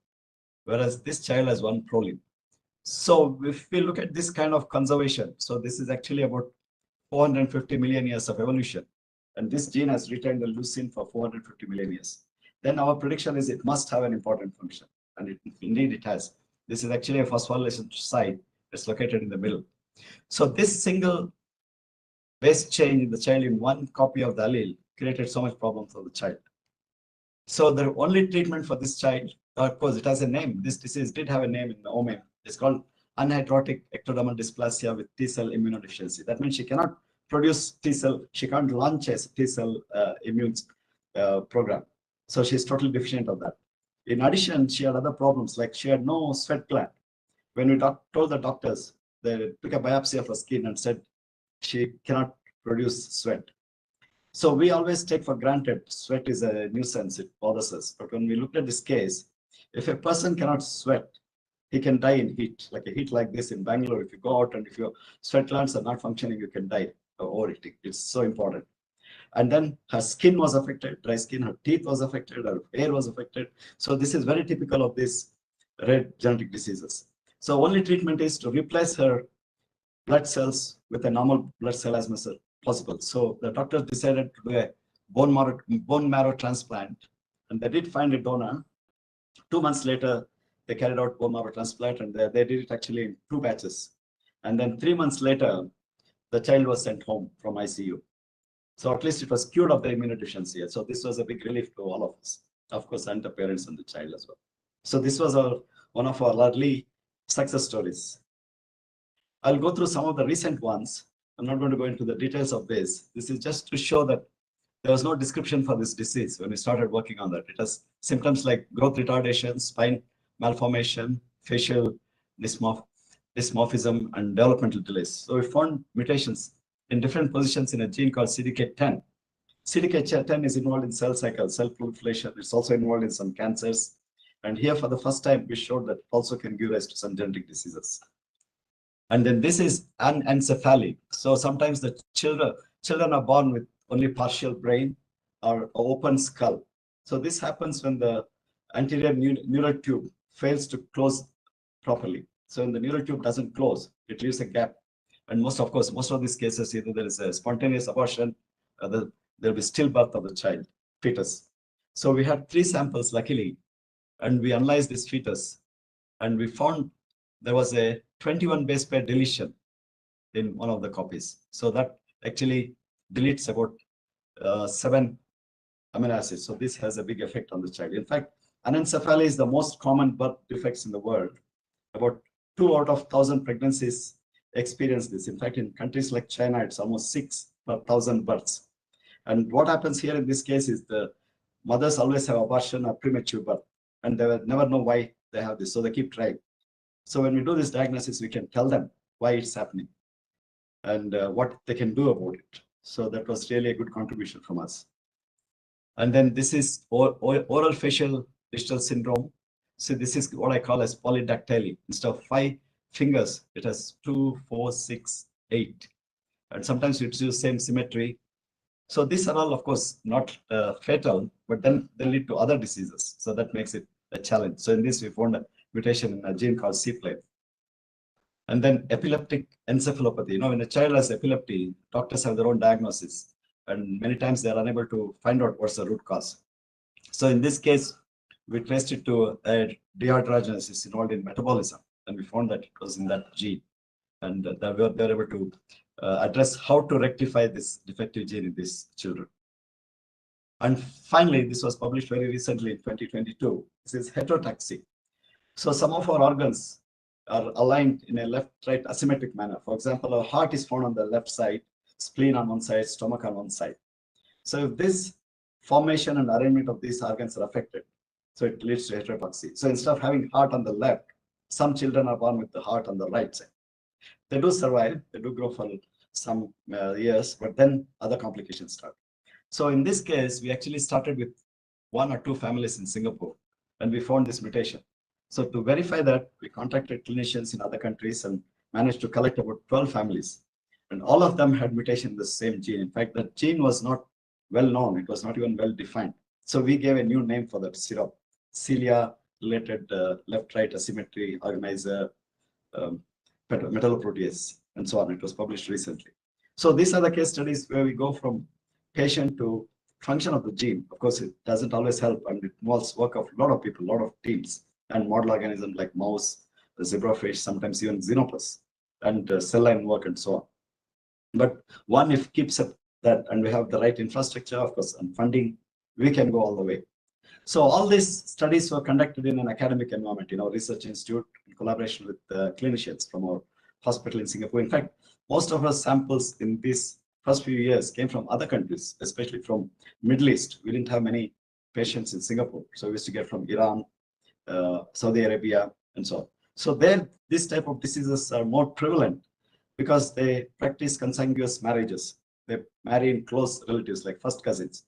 whereas this child has 1 proline. So if we look at this kind of conservation, so this is actually about 450 million years of evolution. And this gene has retained the leucine for 450 million years. Then our prediction is it must have an important function. And indeed it has. This is actually a phosphorylation site. It's located in the middle. So this single base change in the child in 1 copy of the allele created so much problem for the child. So the only treatment for this child, of course, it has a name. This disease did have a name in the OMIM. It's called anhydrotic ectodermal dysplasia with T-cell immunodeficiency. That means she cannot produce T-cell. She can't launch a T-cell immune program. So she's totally deficient of that. In addition, she had other problems, like she had no sweat gland. When we told the doctors, they took a biopsy of her skin and said she cannot produce sweat. So we always take for granted sweat is a nuisance, it bothers us. But when we looked at this case, if a person cannot sweat, he can die in heat, like a heat like this in Bangalore. If you go out and if your sweat glands are not functioning, you can die of overheating. It's so important. And then her skin was affected, dry skin, her teeth was affected, her hair was affected. So this is very typical of these rare genetic diseases. So only treatment is to replace her blood cells with a normal blood cell as much as possible. So the doctors decided to do a bone marrow transplant, and they did find a donor. 2 months later, they carried out bone marrow transplant, and they did it actually in 2 batches. And then 3 months later, the child was sent home from ICU. So at least it was cured of the immunodeficiency. So this was a big relief to all of us, of course, and the parents and the child as well. So this was one of our early success stories. I'll go through some of the recent ones. I'm not going to go into the details of this. This is just to show that there was no description for this disease when we started working on that. It has symptoms like growth retardation, spine malformation, facial dysmorphism, and developmental delays. So we found mutations in different positions in a gene called CDK10. CDK10 is involved in cell cycle, cell proliferation. It's also involved in some cancers. And here for the first time, we showed that also can give rise to some genetic diseases. And then this is Anencephaly. So sometimes the children are born with only partial brain or open skull. So this happens when the anterior neural tube fails to close properly. So when the neural tube doesn't close, it leaves a gap. And most of these cases, either there is a spontaneous abortion, the there'll be stillbirth of the child, fetus. So we had 3 samples, luckily, and we analyzed this fetus, and we found there was a 21 base pair deletion in one of the copies. So that actually deletes about 7 amino acids. So this has a big effect on the child. In fact, Anencephaly is the most common birth defects in the world. About 2 out of 1,000 pregnancies experience this. In fact, in countries like China, it's almost 6 per 1,000 births. And what happens here in this case is the mothers always have abortion or premature birth, and they will never know why they have this. So they keep trying. So when we do this diagnosis, we can tell them why it's happening and what they can do about it. So that was really a good contribution from us. And then this is oral facial digital syndrome. So this is what I call as polydactyly. Instead of 5 fingers, it has 2, 4, 6, 8. And sometimes it's the same symmetry. So these are all, of course, not fatal, but then they lead to other diseases. So that makes it a challenge. So in this, we found a mutation in a gene called C-plate. And then epileptic encephalopathy. You know, when a child has epilepsy, doctors have their own diagnosis, and many times they are unable to find out what's the root cause. So in this case, we traced it to a dehydrogenesis involved in metabolism, and we found that it was in that gene. And they were able to address how to rectify this defective gene in these children. And finally, this was published very recently in 2022. This is heterotaxy. So some of our organs are aligned in a left-right asymmetric manner. For example, our heart is found on the left side, spleen on one side, stomach on one side. So if this formation and arrangement of these organs are affected, so it leads to heterotoxy. So instead of having heart on the left, some children are born with the heart on the right side. They do survive, they do grow for some years, but then other complications start. So in this case, we actually started with 1 or 2 families in Singapore, and we found this mutation. So to verify that, we contacted clinicians in other countries and managed to collect about 12 families. And all of them had mutation in the same gene. In fact, that gene was not well known. It was not even well defined. So we gave a new name for that syrup, cilia-related left-right asymmetry organizer, metalloprotease, and so on. It was published recently. So these are the case studies where we go from patient to function of the gene. Of course, it doesn't always help, and it involves work of a lot of people, a lot of teams, and model organisms like mouse, the zebrafish, sometimes even xenopus, and cell line work and so on. But one, if keeps up that, and we have the right infrastructure, of course, and funding, we can go all the way. So all these studies were conducted in an academic environment, research institute in collaboration with clinicians from our hospital in Singapore. In fact, most of our samples in these first few years came from other countries, especially from Middle East. We didn't have many patients in Singapore. So we used to get from Iran, Saudi Arabia, and so on. So there, this type of diseases are more prevalent because they practice consanguineous marriages. They marry in close relatives, like first cousins.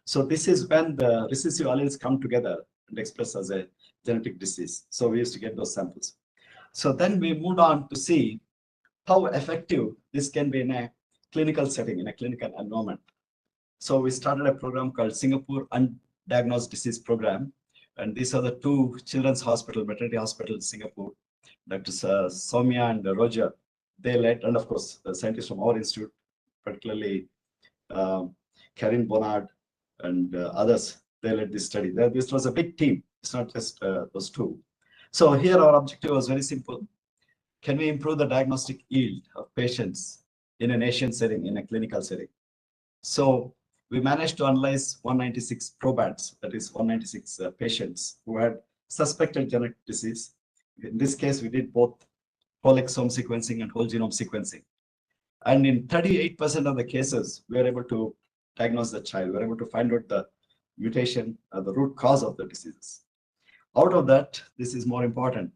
So this is when the recessive alleles come together and express as a genetic disease. So we used to get those samples. So then we moved on to see how effective this can be in a clinical setting, in a clinical environment. So we started a program called Singapore Undiagnosed Disease Program. And these are the 2 children's hospital, maternity hospital in Singapore, Dr. Soumya and Roger. They led, and of course, the scientists from our institute, particularly Karin Bonnard and others, they led this study. This was a big team. It's not just those 2. So here our objective was very simple. Can we improve the diagnostic yield of patients in an Asian setting, in a clinical setting? So we managed to analyze 196 probands, that is 196 patients who had suspected genetic disease. In this case, we did both whole-exome sequencing and whole-genome sequencing. And in 38% of the cases, we were able to diagnose the child. We were able to find out the mutation, the root cause of the diseases. Out of that, this is more important.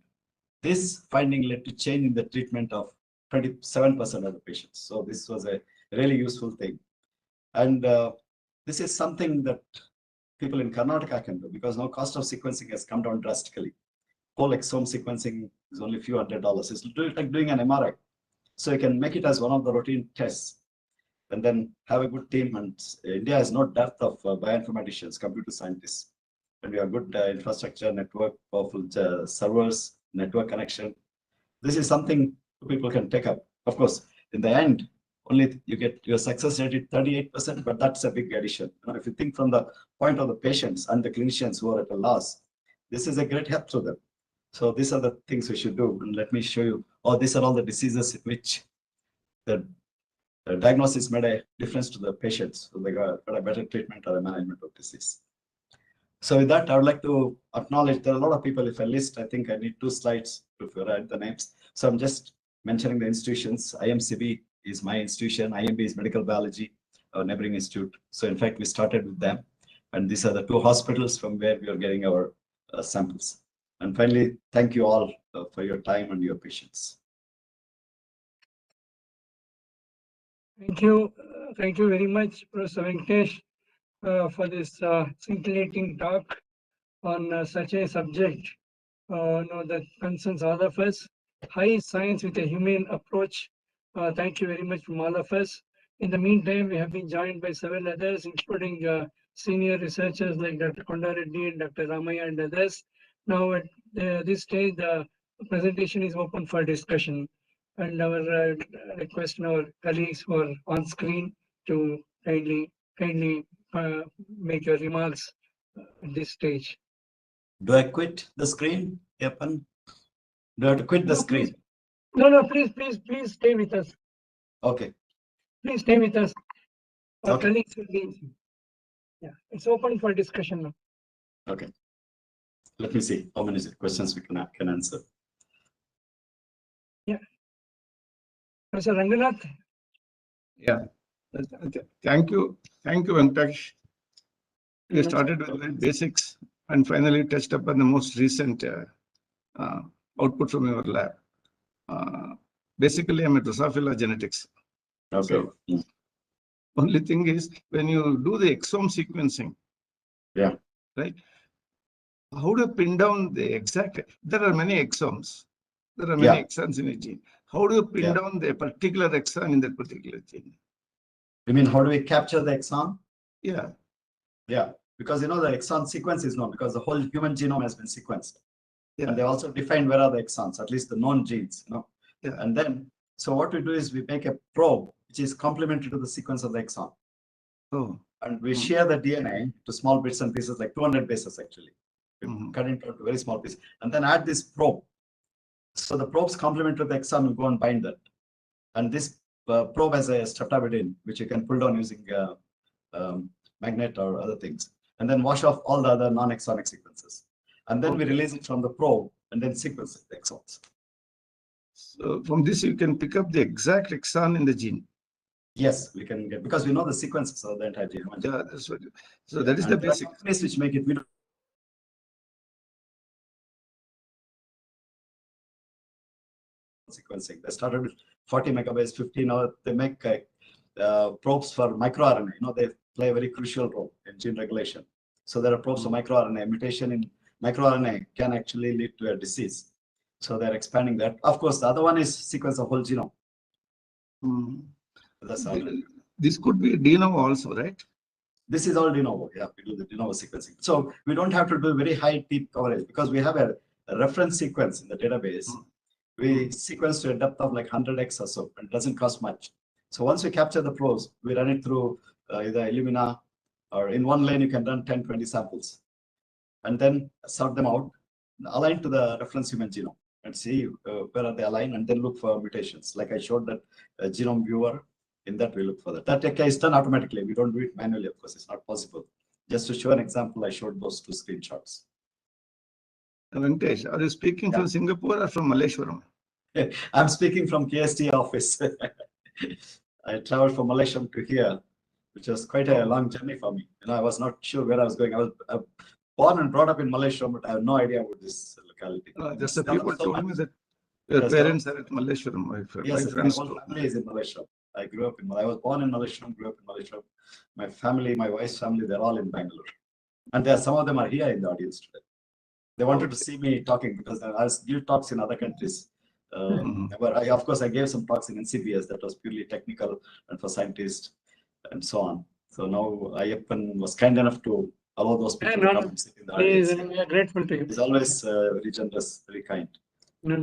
This finding led to change in the treatment of 27% of the patients. So this was a really useful thing. And this is something that people in Karnataka can do, because now cost of sequencing has come down drastically. Whole-exome sequencing is only a few $100s. It's like doing an MRI. So you can make it as one of the routine tests and then have a good team. And India has no dearth of bioinformaticians, computer scientists. And we have good infrastructure, network, powerful servers, network connection. This is something people can take up. Of course, in the end, only you get your success rate at 38%, but that's a big addition. If you think from the point of the patients and the clinicians who are at a loss, this is a great help to them. So these are the things we should do. And let me show you, these are all the diseases in which the diagnosis made a difference to the patients. So they got a better treatment or a management of disease. So with that, I would like to acknowledge there are a lot of people. If I list, I think I need 2 slides to write the names. So I'm just mentioning the institutions. IMCB is my institution. IMB is medical biology, our neighboring institute. So in fact, we started with them. And these are the 2 hospitals from where we are getting our samples. And finally, thank you all for your time and your patience. Thank you very much, Professor Venkatesh, for this scintillating talk on such a subject that concerns all of us. High science with a humane approach. Thank you very much from all of us. In the meantime, we have been joined by several others, including senior researchers like Dr. Kondareddy and Dr. Ramaya and others. Now, at this stage, the presentation is open for discussion. And our request our colleagues who are on screen to kindly make your remarks at this stage. Do I quit the screen, Yapan? Do I have to quit the screen? No, please stay with us. Okay. Please stay with us. Our Okay. colleagues will be. Yeah, it's open for discussion now. Okay. Let me see how many questions we can answer. Yeah. Professor Ranganath. Yeah. Thank you, Venkatesh. We started with the basics and finally touched upon the most recent output from your lab. Basically, I'm a Drosophila genetics. Okay. So, only thing is, when you do the exome sequencing, yeah, right? How do you pin down the exact? There are many exomes. There are many exons in a gene. How do you pin down the particular exon in that particular gene? You mean how do we capture the exon? Yeah. Yeah, because the exon sequence is known because the whole human genome has been sequenced. Yeah. And they also defined where are the exons, at least the known genes. Yeah. And then, so what we do is we make a probe which is complementary to the sequence of the exon. Oh. And we share the DNA to small bits and pieces, like 200 bases actually. We cut into very small pieces, and then add this probe. So the probe's complementary to the exon will go and bind that. And this probe has a streptavidin, which you can pull down using magnet or other things, and then wash off all the other non-exonic sequences. And then we release it from the probe and then sequence the exons. So from this, you can pick up the exact exon in the gene. Yes, we can get, because we know the sequences of the entire gene. Yeah, that's what. So that is the basic. Companies which make it. We don't sequencing. They started with 40 megabytes, 50. Now they make probes for microRNA. They play a very crucial role in gene regulation. So there are probes for microRNA. Mutation in microRNA can actually lead to a disease. So they're expanding that. Of course, the other one is sequence of whole genome. That's all. This could be de novo also, right? This is all de novo. Yeah, we do the de novo sequencing. So we don't have to do very high deep coverage because we have a reference sequence in the database. We sequence to a depth of like 100x or so, and it doesn't cost much. So once we capture the probes, we run it through either Illumina, or in one lane you can run 10, 20 samples, and then sort them out, align to the reference human genome, and see where are they aligned, and then look for mutations. Like I showed that genome viewer, in that we look for that. That is done automatically. We don't do it manually, of course, it's not possible. Just to show an example, I showed those 2 screenshots. Venkatesh, are you speaking from Singapore or from Malaysia? I'm speaking from KST office. I traveled from Malaysia to here, which was quite a long journey for me. I was not sure where I was going. I was born and brought up in Malaysia, but I have no idea about this locality. Just the people told me that your parents are at Malaysia. Yes, my whole family is in Malaysia. I grew up in. I was born in Malaysia, grew up in Malaysia. My family, my wife's family, they're all in Bangalore, and some of them are here in the audience today. They wanted to see me talking because I give talks in other countries. But of course, I gave some talks in NCBS that was purely technical and for scientists and so on. So now Ayyappan was kind enough to allow those people to come and sit in the audience. We are grateful to you. He's always very generous, very kind. No,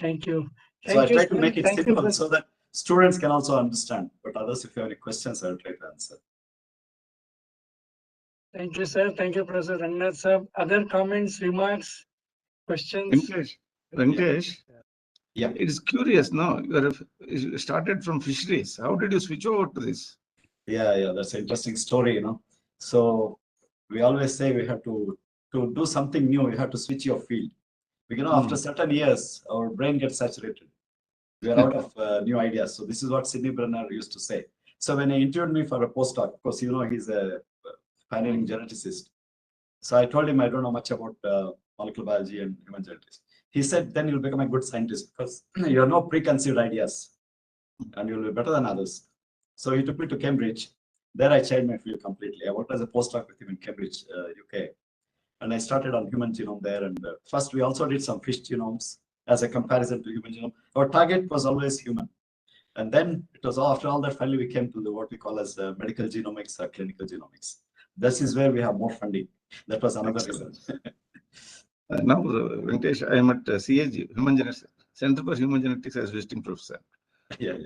thank you. So I try to make it simple so students can also understand, but others, if you have any questions, I'll try to answer. Thank you, sir. Thank you, Professor Rangnath sir. Other comments, remarks, questions? Venkatesh, Yeah. it is curious, no? You started from fisheries. How did you switch over to this? Yeah, that's an interesting story, you know. So we always say we have to do something new, you have to switch your field. Because, you know, after certain years, our brain gets saturated. We are out of new ideas. So this is what Sidney Brenner used to say. So when he interviewed me for a postdoc, of course, you know, he's a pioneering geneticist. So I told him I don't know much about molecular biology and human genetics. He said, then you'll become a good scientist because you have no preconceived ideas and you'll be better than others. So he took me to Cambridge. There I changed my field completely. I worked as a postdoc with him in Cambridge, UK. And I started on human genome there. And first we also did some fish genomes as a comparison to human genome. Our target was always human. And then it was after all that finally we came to what we call as medical genomics or clinical genomics. This is where we have more funding. That was another reason. Now, Venkatesh, I am at CAG, Human Genetics, Center for Human Genetics as visiting professor. Yeah.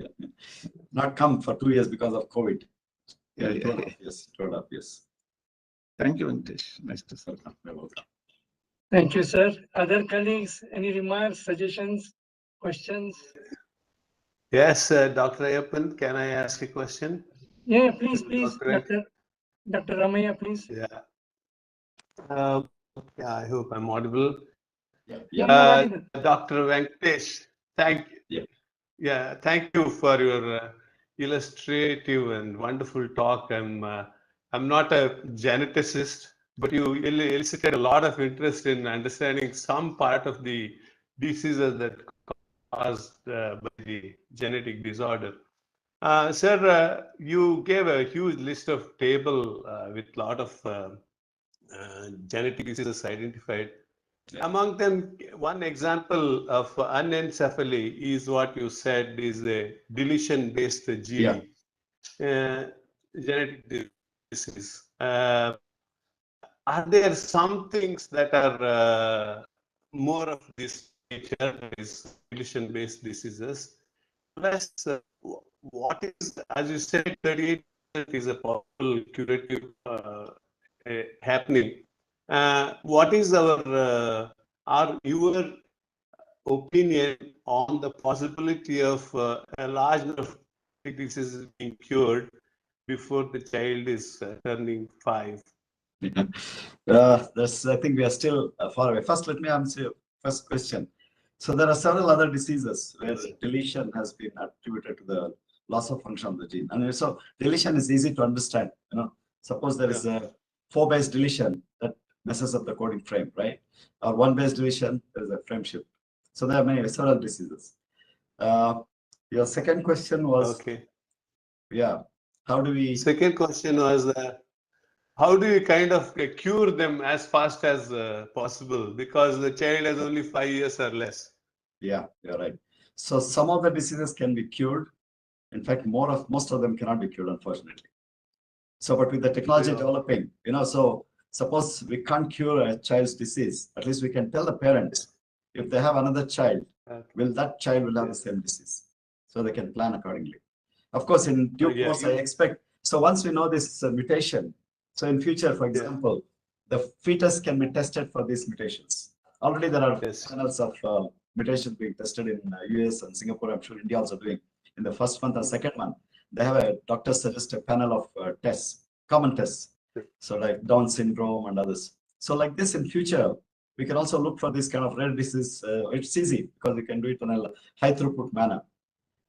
Not come for 2 years because of COVID. Yeah. 2.5 years. Thank you, Venkatesh. Nice to see you. Thank you, sir. Other colleagues, any remarks, suggestions, questions? Yes, Dr. Ayappan, can I ask a question? Yeah, please, Dr. Dr. Ramaya, please. Yeah. I hope I'm audible. Yeah. Dr. Venkatesh, thank you. Yeah, thank you for your illustrative and wonderful talk. I'm not a geneticist, but you elicited a lot of interest in understanding some part of the diseases that caused by the genetic disorder. Sir, you gave a huge list of table with a lot of genetic diseases identified. Among them, one example of anencephaly is what you said is a deletion-based gene genetic disease. Are there some things that are more of this nature, is deletion-based diseases? Plus, what is, as you said, 38% is a possible curative happening. What is your opinion on the possibility of a large number of diseases being cured before the child is turning 5? I think we are still far away. First, let me answer your first question. So there are several other diseases where deletion has been attributed to the loss of function of the gene. And so deletion is easy to understand. You know, suppose there is a 4-base deletion that messes up the coding frame, right? Or 1-base deletion, there is a frame shift. So there are several diseases. Your second question was, how do we? Second question was, how do you kind of cure them as fast as possible? Because the child has only 5 years or less. Yeah, you're right. So some of the diseases can be cured. In fact, most of them cannot be cured, unfortunately. So, but with the technology developing, you know, so suppose we can't cure a child's disease, at least we can tell the parents, if they have another child, that child will have the same disease. So they can plan accordingly. Of course, in due course, I expect, so once we know this mutation, so in future, for example, the fetus can be tested for these mutations. Already there are panels of mutations being tested in US and Singapore. I'm sure India also doing. In the first month or second month, they have a doctor suggest a panel of tests, common tests. So like Down syndrome and others. So like this in future, we can also look for this kind of rare disease. It's easy because we can do it in a high throughput manner.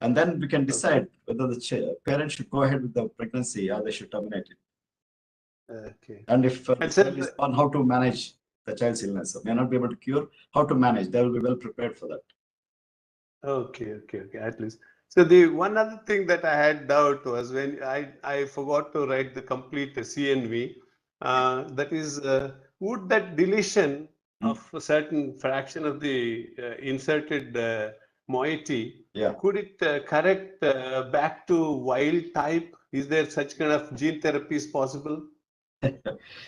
And then we can decide whether the parents should go ahead with the pregnancy or they should terminate it. And if on how to manage the child's illness, may not be able to cure, how to manage, they will be well prepared for that. Okay, at least. So the one other thing that I had doubt was when I forgot to write the complete CNV. That is, would that deletion of a certain fraction of the inserted moiety, could it correct back to wild type? Is there such kind of gene therapies possible?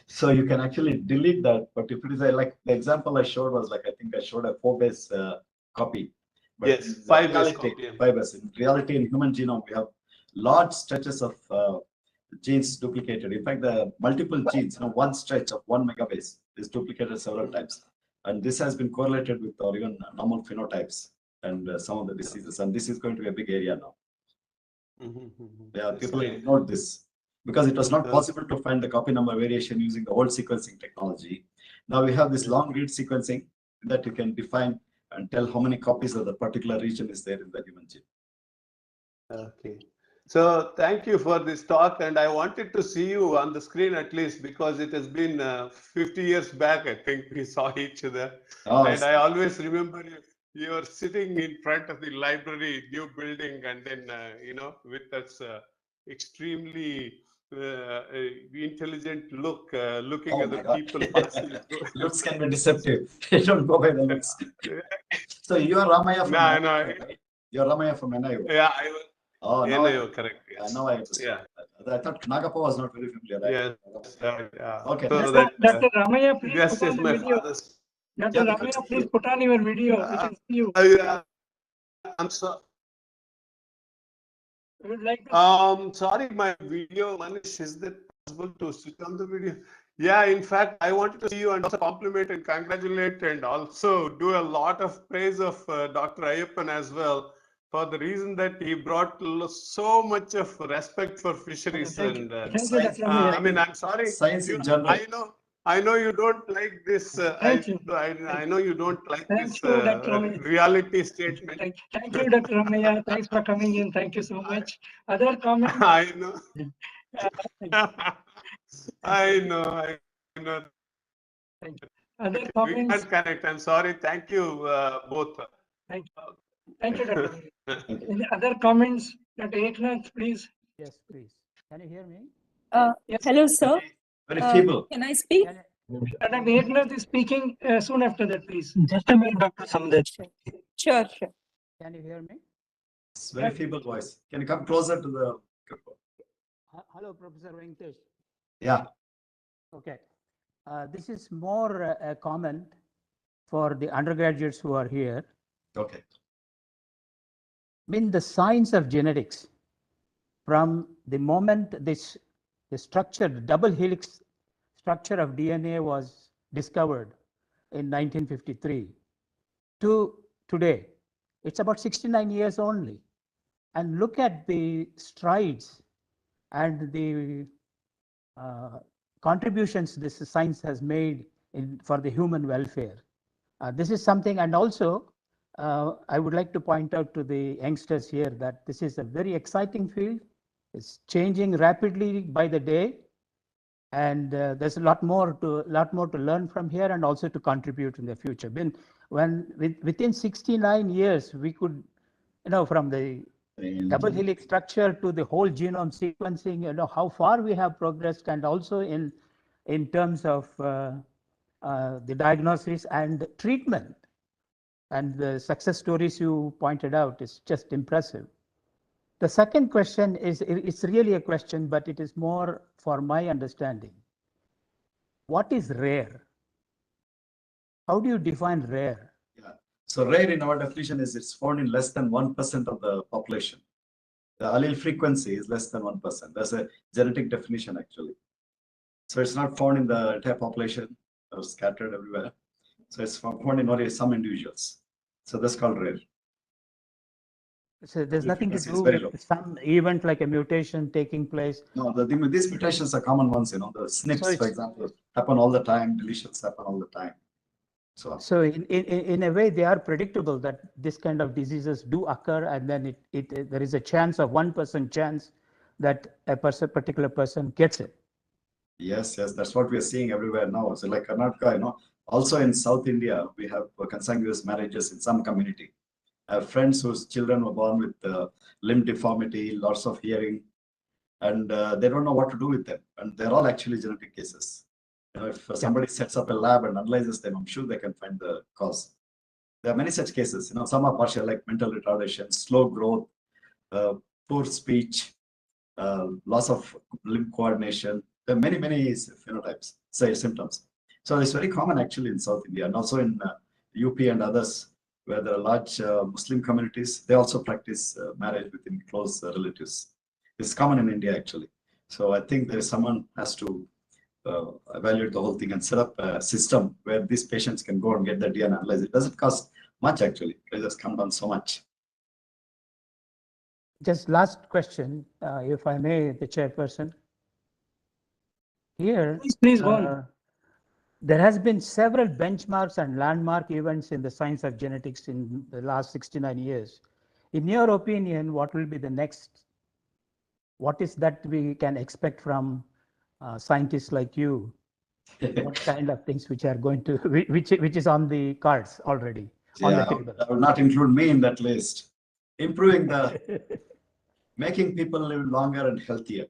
So you can actually delete that, but if it is like the example I showed was like, I think I showed a 4-base copy. But Yes, in 5 base reality, copy. 5 base. In reality, in human genome, we have large stretches of genes duplicated. In fact, the multiple genes, one stretch of 1 megabase is duplicated several times. And this has been correlated with or even normal phenotypes and some of the diseases. And this is going to be a big area now. Yeah, people ignored this because it was not possible to find the copy number variation using the old sequencing technology. Now we have this long read sequencing that you can define and tell how many copies of the particular region is there in the human gene. Okay. So thank you for this talk, and I wanted to see you on the screen at least because it has been 50 years back, I think we saw each other. Oh, and I always remember you were sitting in front of the library, new building, and then, with us extremely intelligent look, looking at the people passing through. Looks can be deceptive. You don't go by the looks. So you are Ramaya from No. right? You're Ramaya from NIO. Yeah, I was. Oh, now NIO, correct. Yes. now I understand. I thought Nagappa was not very familiar. Yes. Okay. So Dr. Ramaya, please yes, put on yes, the my video. father's. Dr. Ramaya, please put on your video. We can see you. I'm sorry. We would like to Sorry, my video, Manish, is it possible to switch on the video? Yeah, in fact, I wanted to see you and also compliment and congratulate and also do a lot of praise of Dr. Ayyappan as well for the reason that he brought so much of respect for fisheries. Thank you. And Thank you, Dr. Ramaya. I mean, I'm sorry. Science in general. I know you don't like this. Thank you. I know you don't like Thank this you, Dr. Ramaya. reality statement. Thank you, Dr. Ramaya. Thanks for coming in. Thank you so much. Other comments? I know. I know. Thank you. Other We comments? can't connect. I'm sorry. Thank you both. Thank you. Thank you, Dr. Ramaya. Any other comments? Dr. Eknath, please. Yes, please. Can you hear me? Yes. Hello, sir. Very feeble. Can I speak? Dr. Eknath is speaking soon after that, please. Just a minute, Dr. Samdech. Sure. Can you hear me? It's very feeble voice. Can you come closer to the? Hello, Professor Venkatesh. Yeah. Okay. This is more a comment for the undergraduates who are here. Okay. In the science of genetics, from the moment this the structure, the double helix structure of DNA was discovered in 1953 to today, it's about 69 years only. And look at the strides and the contributions this science has made for the human welfare. This is something, and also I would like to point out to the youngsters here that this is a very exciting field. It's changing rapidly by the day, and there's a lot more to learn from here and also to contribute in the future. Within 69 years, we could, from the double helix structure to the whole genome sequencing, how far we have progressed, and also in terms of the diagnosis and treatment. And the success stories you pointed out is just impressive. The second question is, it's really a question, but it is more for my understanding. What is rare? How do you define rare? Yeah. So rare in our definition is it's found in less than 1% of the population. The allele frequency is less than 1%. That's a genetic definition actually. So it's not found in the entire population or scattered everywhere. So it's found in only some individuals. So that's called rare. So there's nothing to do with some event like a mutation taking place. No, these mutations are common ones, the SNPs, for example, happen all the time, deletions happen all the time. So in a way, they are predictable that this kind of diseases do occur, and then there is a chance of 1% chance that a particular person gets it. Yes, that's what we are seeing everywhere now. So like Karnataka, also in South India, we have consanguineous marriages in some community. I have friends whose children were born with limb deformity, loss of hearing, and they don't know what to do with them. And they're all actually genetic cases. If somebody sets up a lab and analyzes them, I'm sure they can find the cause. There are many such cases. Some are partial, like mental retardation, slow growth, poor speech, loss of limb coordination. There are many phenotypes, symptoms. So it's very common actually in South India and also in UP and others. where there are large Muslim communities. They also practice marriage within close relatives. It's common in India, actually. So I think there is someone has to evaluate the whole thing and set up a system where these patients can go and get the DNA analyzed. It doesn't cost much, actually. It just come down so much. Just last question, if I may, the chairperson. Here, Please go on. there has been several benchmarks and landmark events in the science of genetics in the last 69 years. In your opinion, what will be the next? What is that we can expect from scientists like you? What kind of things which are going to, which is on the cards already, on the table? I would not include me in that list. Improving making people live longer and healthier.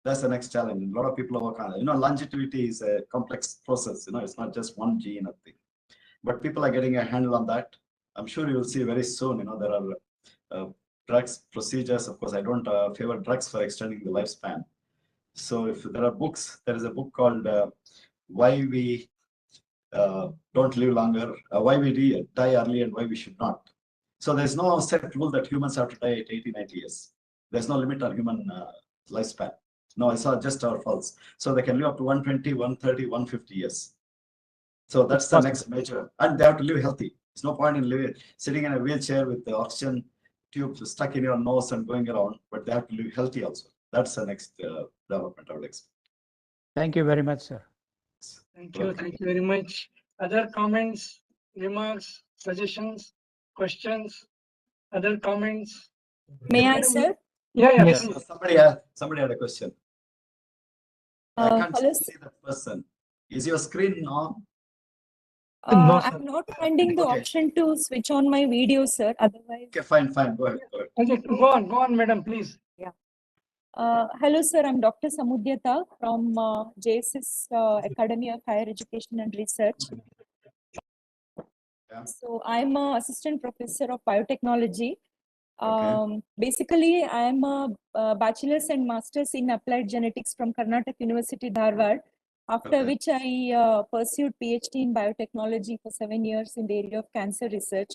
That's the next challenge. A lot of people are working on it. Longevity is a complex process. It's not just one gene or thing. But people are getting a handle on that. I'm sure you will see very soon. There are drugs, procedures. Of course, I don't favor drugs for extending the lifespan. So if there are books, there is a book called Why We Don't Live Longer, Why We Die Early and Why We Should Not. So there's no set rule that humans have to die at 80, 90 years. There's no limit on human lifespan. No, it's not just our faults. So they can live up to 120, 130, 150 years. So that's the next major. And they have to live healthy. There's no point in sitting in a wheelchair with the oxygen tube stuck in your nose and going around, but they have to live healthy also. That's the next development I would expect. Thank you very much, sir. Thank you. Thank you very much. Other comments, remarks, suggestions, questions, other comments? May I, sir? Yeah. Yes. Please. Somebody had a question. I can't hello, see the person. Is your screen on? No, sir. I'm not finding the Okay. option to switch on my video, sir. Otherwise, Okay, fine. Go ahead. Okay, go on, madam, please. hello, sir. I'm Dr. Samudyata from JSS Academy of Higher Education and Research. Yeah. So I'm an assistant professor of biotechnology. Okay. Basically, I'm a bachelor's and master's in applied genetics from Karnataka University, Dharwad. After Okay. which I pursued PhD in biotechnology for 7 years in the area of cancer research.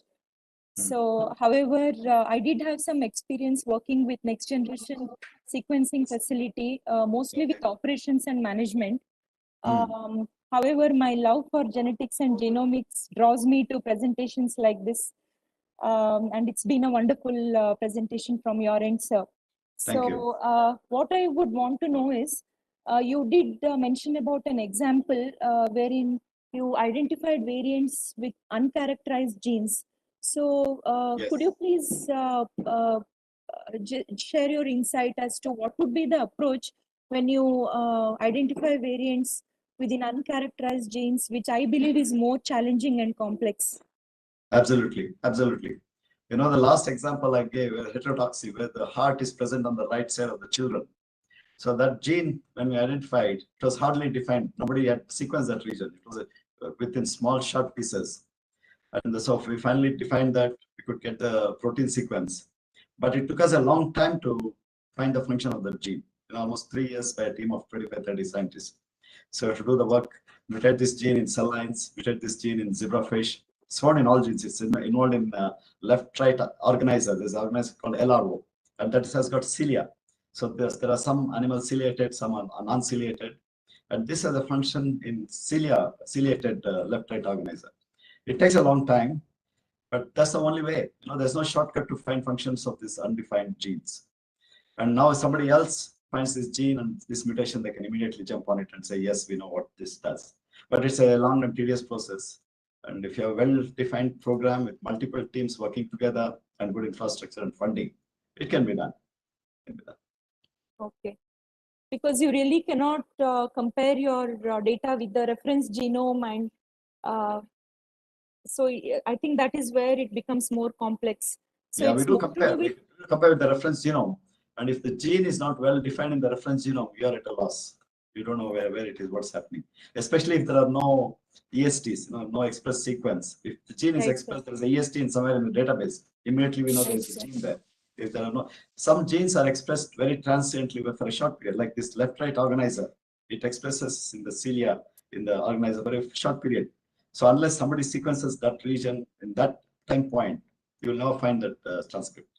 So, however, I did have some experience working with next generation sequencing facility, mostly with operations and management. However, my love for genetics and genomics draws me to presentations like this. And it's been a wonderful presentation from your end, sir. Thank you. What I would want to know is, you did mention about an example wherein you identified variants with uncharacterized genes. So, Yes. could you please share your insight as to what would be the approach when you identify variants within uncharacterized genes, which I believe is more challenging and complex? Absolutely. The last example I gave, heterodoxy, where the heart is present on the right side of the children. So that gene, when we identified, it was hardly defined. Nobody had sequenced that region. It was within small, short pieces. And so we finally defined that we could get the protein sequence. But it took us a long time to find the function of the gene. Almost 3 years by a team of 25, 30 scientists. So to do the work, mutate this gene in cell lines, mutate this gene in zebrafish. It's found in all genes. It's involved in left-right organizer. There's an organizer called LRO, and that has got cilia. So there are some animals ciliated, some are non-ciliated. And this has a function in ciliated left-right organizer. It takes a long time, but that's the only way. There's no shortcut to find functions of these undefined genes. And now if somebody else finds this gene and this mutation, they can immediately jump on it and say, yes, we know what this does. But it's a long and tedious process. And if you have a well-defined program with multiple teams working together and good infrastructure and funding, it can be done. Okay. Because you really cannot compare your data with the reference genome, and so I think that is where it becomes more complex. So yeah, we do compare. We compare with the reference genome. And if the gene is not well defined in the reference genome, you are at a loss. You don't know where it is, what's happening. Especially if there are no ESTs, no express sequence. If the gene is expressed, there is a EST in somewhere in the database. Immediately we know there is a gene there. If there are no, some genes are expressed very transiently for a short period, like this left-right organizer. It expresses in the cilia, in the organizer for a short period. So unless somebody sequences that region in that time point, you will never find that transcript.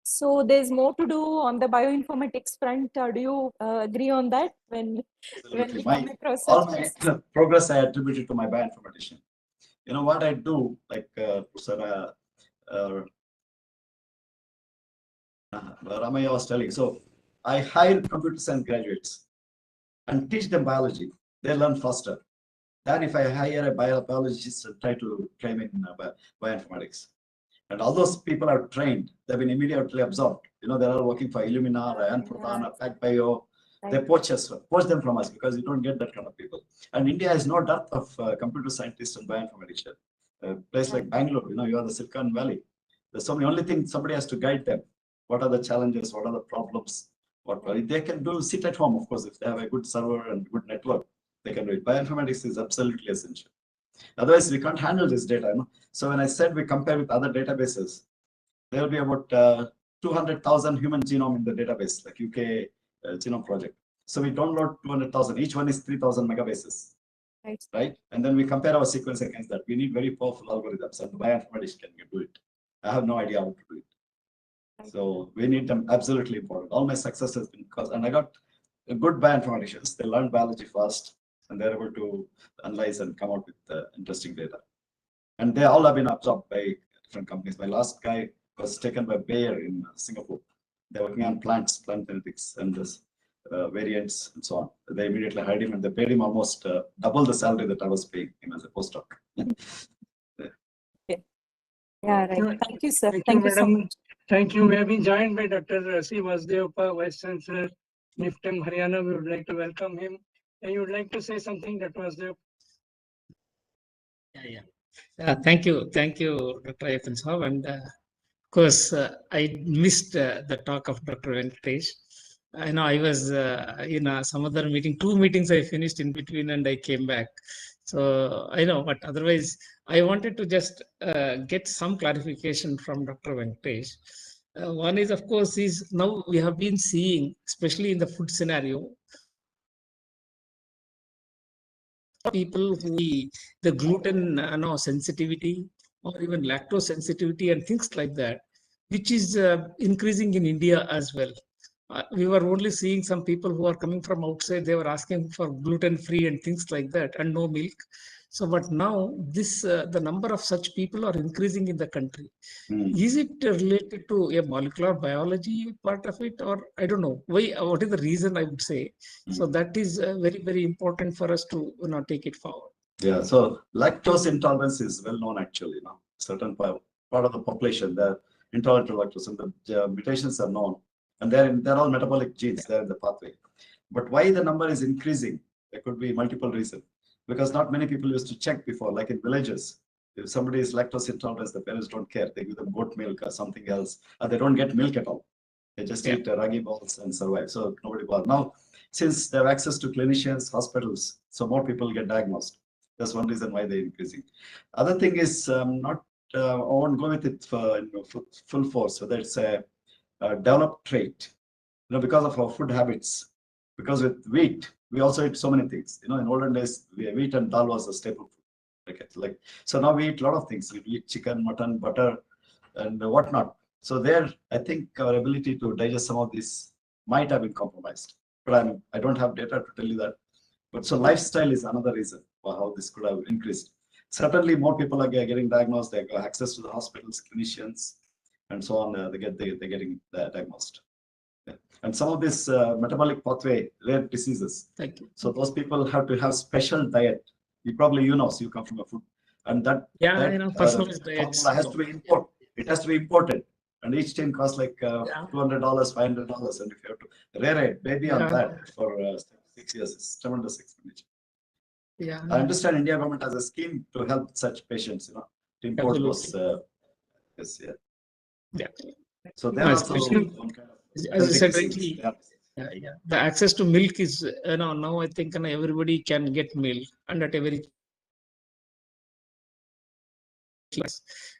So there's more to do on the bioinformatics front. Do you agree on that when Absolutely. we come across All such my progress I attributed to my bioinformatician. You know what I do, like Professor Ramaya was telling. So I hire computer science graduates and teach them biology. They learn faster than if I hire a biologist and try to train in bioinformatics. And all those people are trained, they've been immediately absorbed. You know, they're all working for Illumina, Proton, PacBio. They poach them from us because you don't get that kind of people. And India has no dearth of computer scientists and bioinformaticians. A place like Bangalore, you know, you are the Silicon Valley. There's so many, only thing somebody has to guide them. What are the challenges? What are the problems? What they can do, sit at home, of course, if they have a good server and good network, they can do it. Bioinformatics is absolutely essential. Otherwise, we can't handle this data. You know? So when I said we compare with other databases, there will be about 200,000 human genome in the database, like UK genome project. So we download 200,000. Each one is 3,000 megabases. Right? And then we compare our sequence against that. We need very powerful algorithms, and the bioinformatics can do it. I have no idea how to do it. So we need them, absolutely important. All my success has been because, and I got good bioinformaticians. They learn biology fast, and they're able to analyze and come out with interesting data. And they all have been absorbed by different companies. My last guy was taken by Bayer in Singapore. They're working on plant genetics and this variants and so on. They immediately hired him and they paid him almost double the salary that I was paying him as a postdoc. Yeah, right. Thank you, sir. Thank you, so madam. much. Thank you. We have been joined by Dr. C. Vasudevappa, Vice Chancellor, NIFTM, Haryana. We would like to welcome him. And you would like to say something, Dr. Vasudevappa? Thank you, Dr. Ayappan Saab. And of course, I missed the talk of Dr. Venkatesh. I know I was in some other meeting, 2 meetings I finished in between, and I came back. So I know, but otherwise, I wanted to just get some clarification from Dr. Venkatesh. One is, of course, is now we have been seeing, especially in the food scenario, people who the gluten sensitivity or even lactose sensitivity and things like that, which is increasing in India as well. We were only seeing some people who are coming from outside, they were asking for gluten-free and things like that and no milk. So, but now this the number of such people are increasing in the country. Is it related to a molecular biology part of it, or I don't know why? What is the reason? I would say so. That is very, very important for us to take it forward. Yeah. So lactose intolerance is well known actually. Certain part of the population they're intolerant to lactose, and the mutations are known, and they're all metabolic genes. They're in the pathway. But why the number is increasing? There could be multiple reasons. Because not many people used to check before, like in villages. If somebody is lactose intolerant, the parents don't care. They give them goat milk or something else, or they don't get milk at all. They just eat ragi balls and survive. So nobody bothers. Now, since they have access to clinicians, hospitals, so more people get diagnosed. That's one reason why they're increasing. Other thing is I won't go with it for full force, whether it's a developed trait, because of our food habits. Because with wheat, we also eat so many things. In olden days, wheat and dal was a staple food. So now we eat a lot of things. We eat chicken, mutton, butter, and whatnot. So there, I think our ability to digest some of these might have been compromised. But I don't have data to tell you that. But so lifestyle is another reason for how this could have increased. Certainly, more people are getting diagnosed. They have access to the hospitals, clinicians, and so on. They're getting diagnosed. And some of this metabolic pathway rare diseases. Thank you. So those people have to have special diet. You come from a food, and that personalized diets has to be imported. It has to be imported, and each tin costs like $200, $500, and if you have to rare baby on that for 6 years, it's tremendous expenditure. Yeah, I understand India government has a scheme to help such patients, to import those. So they are also one kind of. As you said rightly, the access to milk is now I think everybody can get milk, and at a very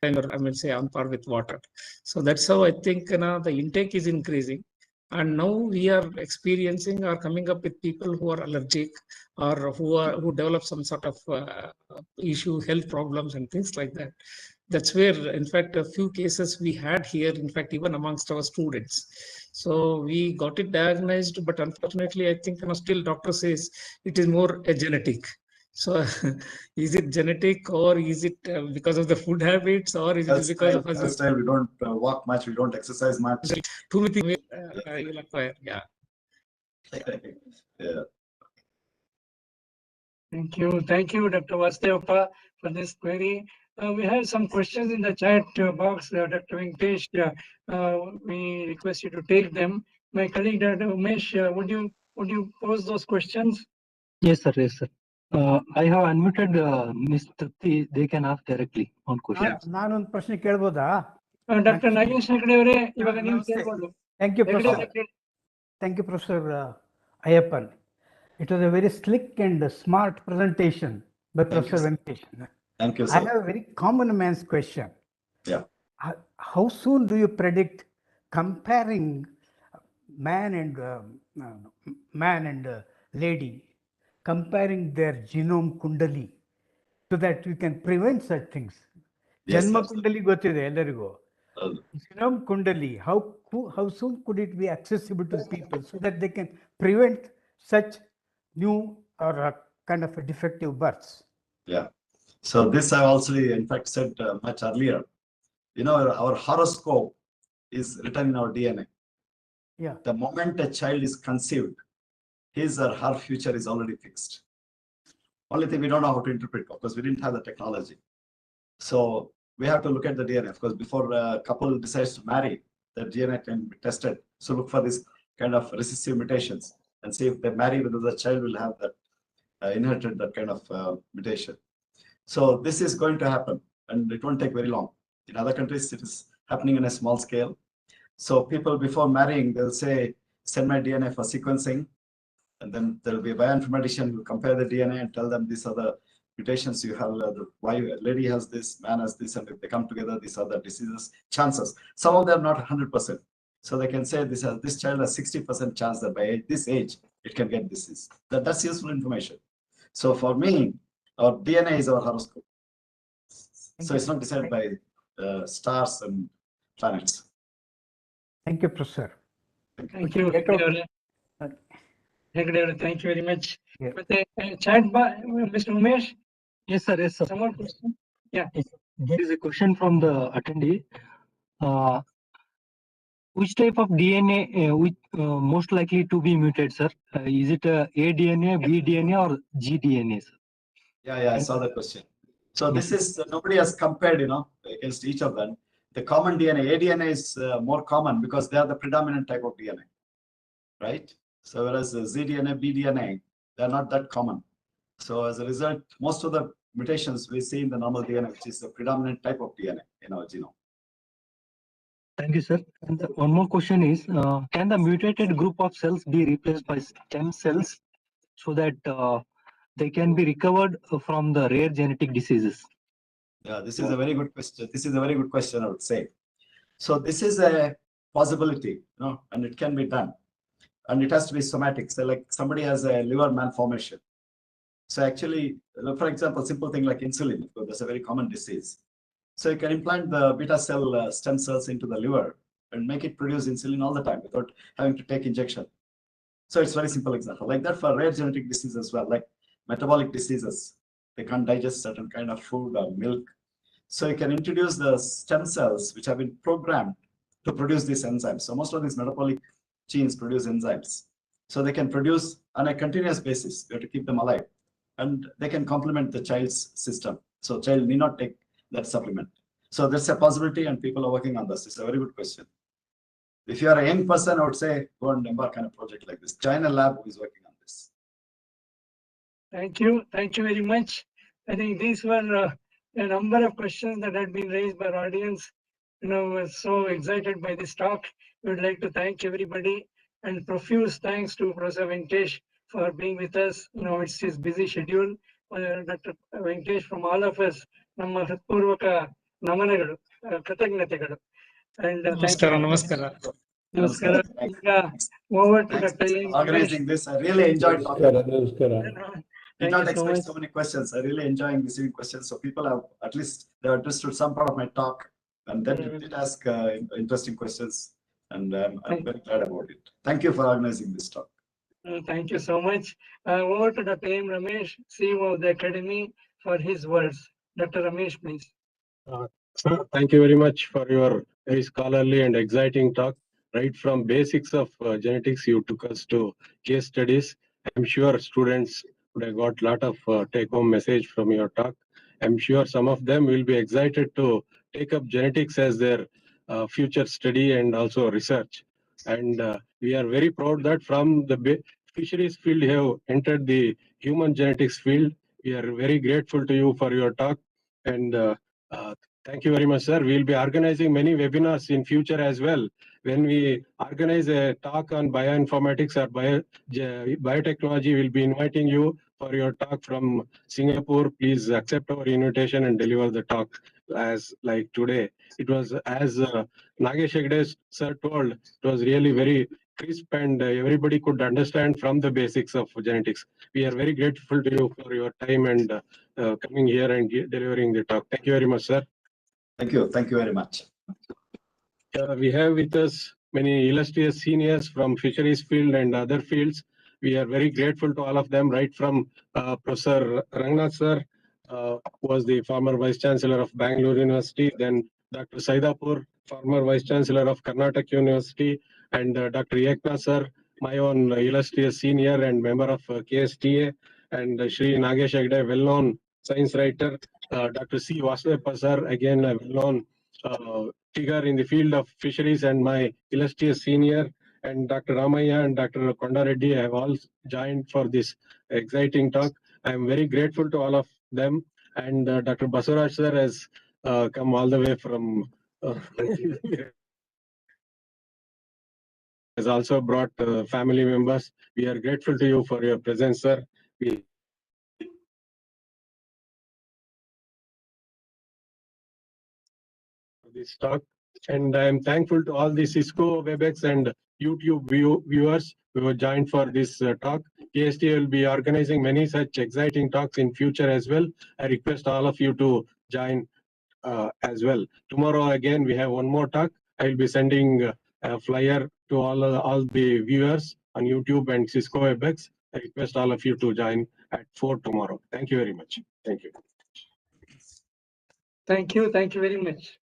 I mean say on par with water. So that's how I think the intake is increasing. And now we are experiencing or coming up with people who are allergic or who develop some sort of issue, health problems and things like that. That's where, in fact, a few cases we had here, in fact, even amongst our students. So we got it diagnosed, but unfortunately, I think still doctor says it is more a genetic. So is it genetic, or is it because of the food habits, or is it because of us? Lifestyle, we don't walk much, we don't exercise much. Too many things you'll acquire. Yeah. Yeah. Thank you, Dr. Vastevappa, for this query. We have some questions in the chat box, Dr. Venkatesh. We request you to take them. My colleague, Dr. Umesh, would you pose those questions? Yes, sir. Yes, sir. I have unmuted Ms. Tripti. They can ask directly on questions. ನಾನೊಂದು ಪ್ರಶ್ನೆ ಕೇಳ್ಬೋದಾ? Dr. Nagesh Hegde ಅವರೇ, ಇವಾಗ ನೀವು ಕೇಳ್ಬೋದು. Thank you, Professor. Thank you, Professor Ayappan. It was a very slick and smart presentation by Professor Venkatesh. Thank you, sir. I have a very common man's question. Yeah. How soon do you predict comparing man and lady, comparing their genome kundali, so that we can prevent such things? Yes, Janma sir. kundali ಗೊತ್ತಿದೆ ಎಲ್ಲರಿಗೂ. Genome kundali, how soon could it be accessible to people so that they can prevent such new or kind of a defective births? Yeah. So this I also, in fact, said much earlier. You know, our horoscope is written in our DNA. Yeah. The moment a child is conceived, his or her future is already fixed. Only thing we don't know how to interpret, because we didn't have the technology. So we have to look at the DNA. Of course, before a couple decides to marry, the DNA can be tested. So look for this kind of recessive mutations and see if they marry, whether the child will have that inherited that kind of mutation. So this is going to happen, and it won't take very long. In other countries, it is happening in a small scale. So people before marrying, they'll say, send my DNA for sequencing. And then there will be a bioinformatician who will compare the DNA and tell them these are the mutations you have. Why a lady has this, man has this, and if they come together, these are the diseases, chances. Some of them not 100%. So they can say this child has 60% chance that by this age, it can get disease. That's useful information. So for me, our DNA is our horoscope. So it's not decided by stars and planets. Thank you, Professor. Thank you. Hegde ಅವರೇ, thank you very much. With the chat box, Mr. Umesh? Yes, sir. Yes, sir. Some more question? Yeah. There is a question from the attendee. Which type of DNA which most likely to be mutated, sir? Is it A DNA, B DNA, or G DNA, sir? Yeah, I saw the question. So this is, nobody has compared, against each of them. The common DNA, ADNA is more common because they are the predominant type of DNA, right? So whereas ZDNA, BDNA, they are not that common. So as a result, most of the mutations we see in the normal DNA, which is the predominant type of DNA in our genome. Thank you, sir. And one more question is, can the mutated group of cells be replaced by stem cells so that they can be recovered from the rare genetic diseases? Yeah, this is a very good question. This is a very good question, I would say. So this is a possibility, and it can be done. And it has to be somatic. So like somebody has a liver malformation. So actually, for example, simple thing like insulin, because that's a very common disease. So you can implant the beta cell stem cells into the liver and make it produce insulin all the time without having to take injection. So it's very simple example. Like that for rare genetic diseases as well, like metabolic diseases. They can't digest certain kind of food or milk. So you can introduce the stem cells which have been programmed to produce these enzymes. So most of these metabolic genes produce enzymes. So they can produce on a continuous basis. We have to keep them alive. And they can complement the child's system. So child need not take that supplement. So there's a possibility, and people are working on this. It's a very good question. If you are a young person, I would say go and embark on a project like this. Join a lab who is working on this. Thank you. Thank you very much. I think these were a number of questions that had been raised by our audience. Was so excited by this talk. We would like to thank everybody, and profuse thanks to Professor Venkatesh for being with us. It's his busy schedule. Dr. Venkatesh, from all of us, ನಮ್ಮ ಹೃತ್ಪೂರ್ವಕ ನಮನಗಳು, ಕೃತಜ್ಞತೆಗಳು. And thank you. Namaskara. Namaskara. Yeah, over to Thanks Dr. for organizing this. I really enjoyed talking. Did Thank not you so expect much. so many questions. I really enjoying receiving questions. So people have at least they understood some part of my talk, and then they did ask interesting questions, and I'm very glad about it. Thank you for organizing this talk. Thank you so much. Over to Dr. M. Ramesh, CEO of the Academy, for his words. Dr. Ramesh, please. Sir, thank you very much for your very scholarly and exciting talk. Right from basics of genetics, you took us to case studies. I'm sure students would have got a lot of take-home message from your talk. I'm sure some of them will be excited to take up genetics as their future study and also research. And we are very proud that from the fisheries field you have entered the human genetics field. We are very grateful to you for your talk. And thank you very much, sir. We'll be organizing many webinars in future as well. When we organize a talk on bioinformatics or biotechnology, we'll be inviting you for your talk from Singapore. Please accept our invitation and deliver the talk as like today. It was as Nagesh Hegde sir told, it was really very crisp and everybody could understand from the basics of genetics. We are very grateful to you for your time and coming here and delivering the talk. Thank you very much, sir. Thank you. Thank you very much. We have with us many illustrious seniors from fisheries field and other fields. We are very grateful to all of them, right from Professor Rangnath sir, who was the former Vice Chancellor of Bangalore University, then Dr. Saidapur, former Vice Chancellor of Karnataka University, and Dr. Eknath sir, my own illustrious senior and member of KSTA, and Shri Nagesh Hegde, well-known science writer, Dr. C. Vasudeva sir, again a well-known figure in the field of fisheries, and my illustrious senior, and Dr. Ramaya and Dr. Konda Reddy have all joined for this exciting talk. I am very grateful to all of them, and Dr. Basuraj sir has come all the way from has also brought family members. We are grateful to you for your presence, sir. We this talk, and I am thankful to all the Cisco, WebEx, and YouTube viewers who have joined for this talk. KST will be organizing many such exciting talks in future as well. I request all of you to join as well. Tomorrow again we have one more talk. I will be sending a flyer to all the viewers on YouTube and Cisco WebEx. I request all of you to join at 4 tomorrow. Thank you very much. Thank you. Thank you. Thank you very much.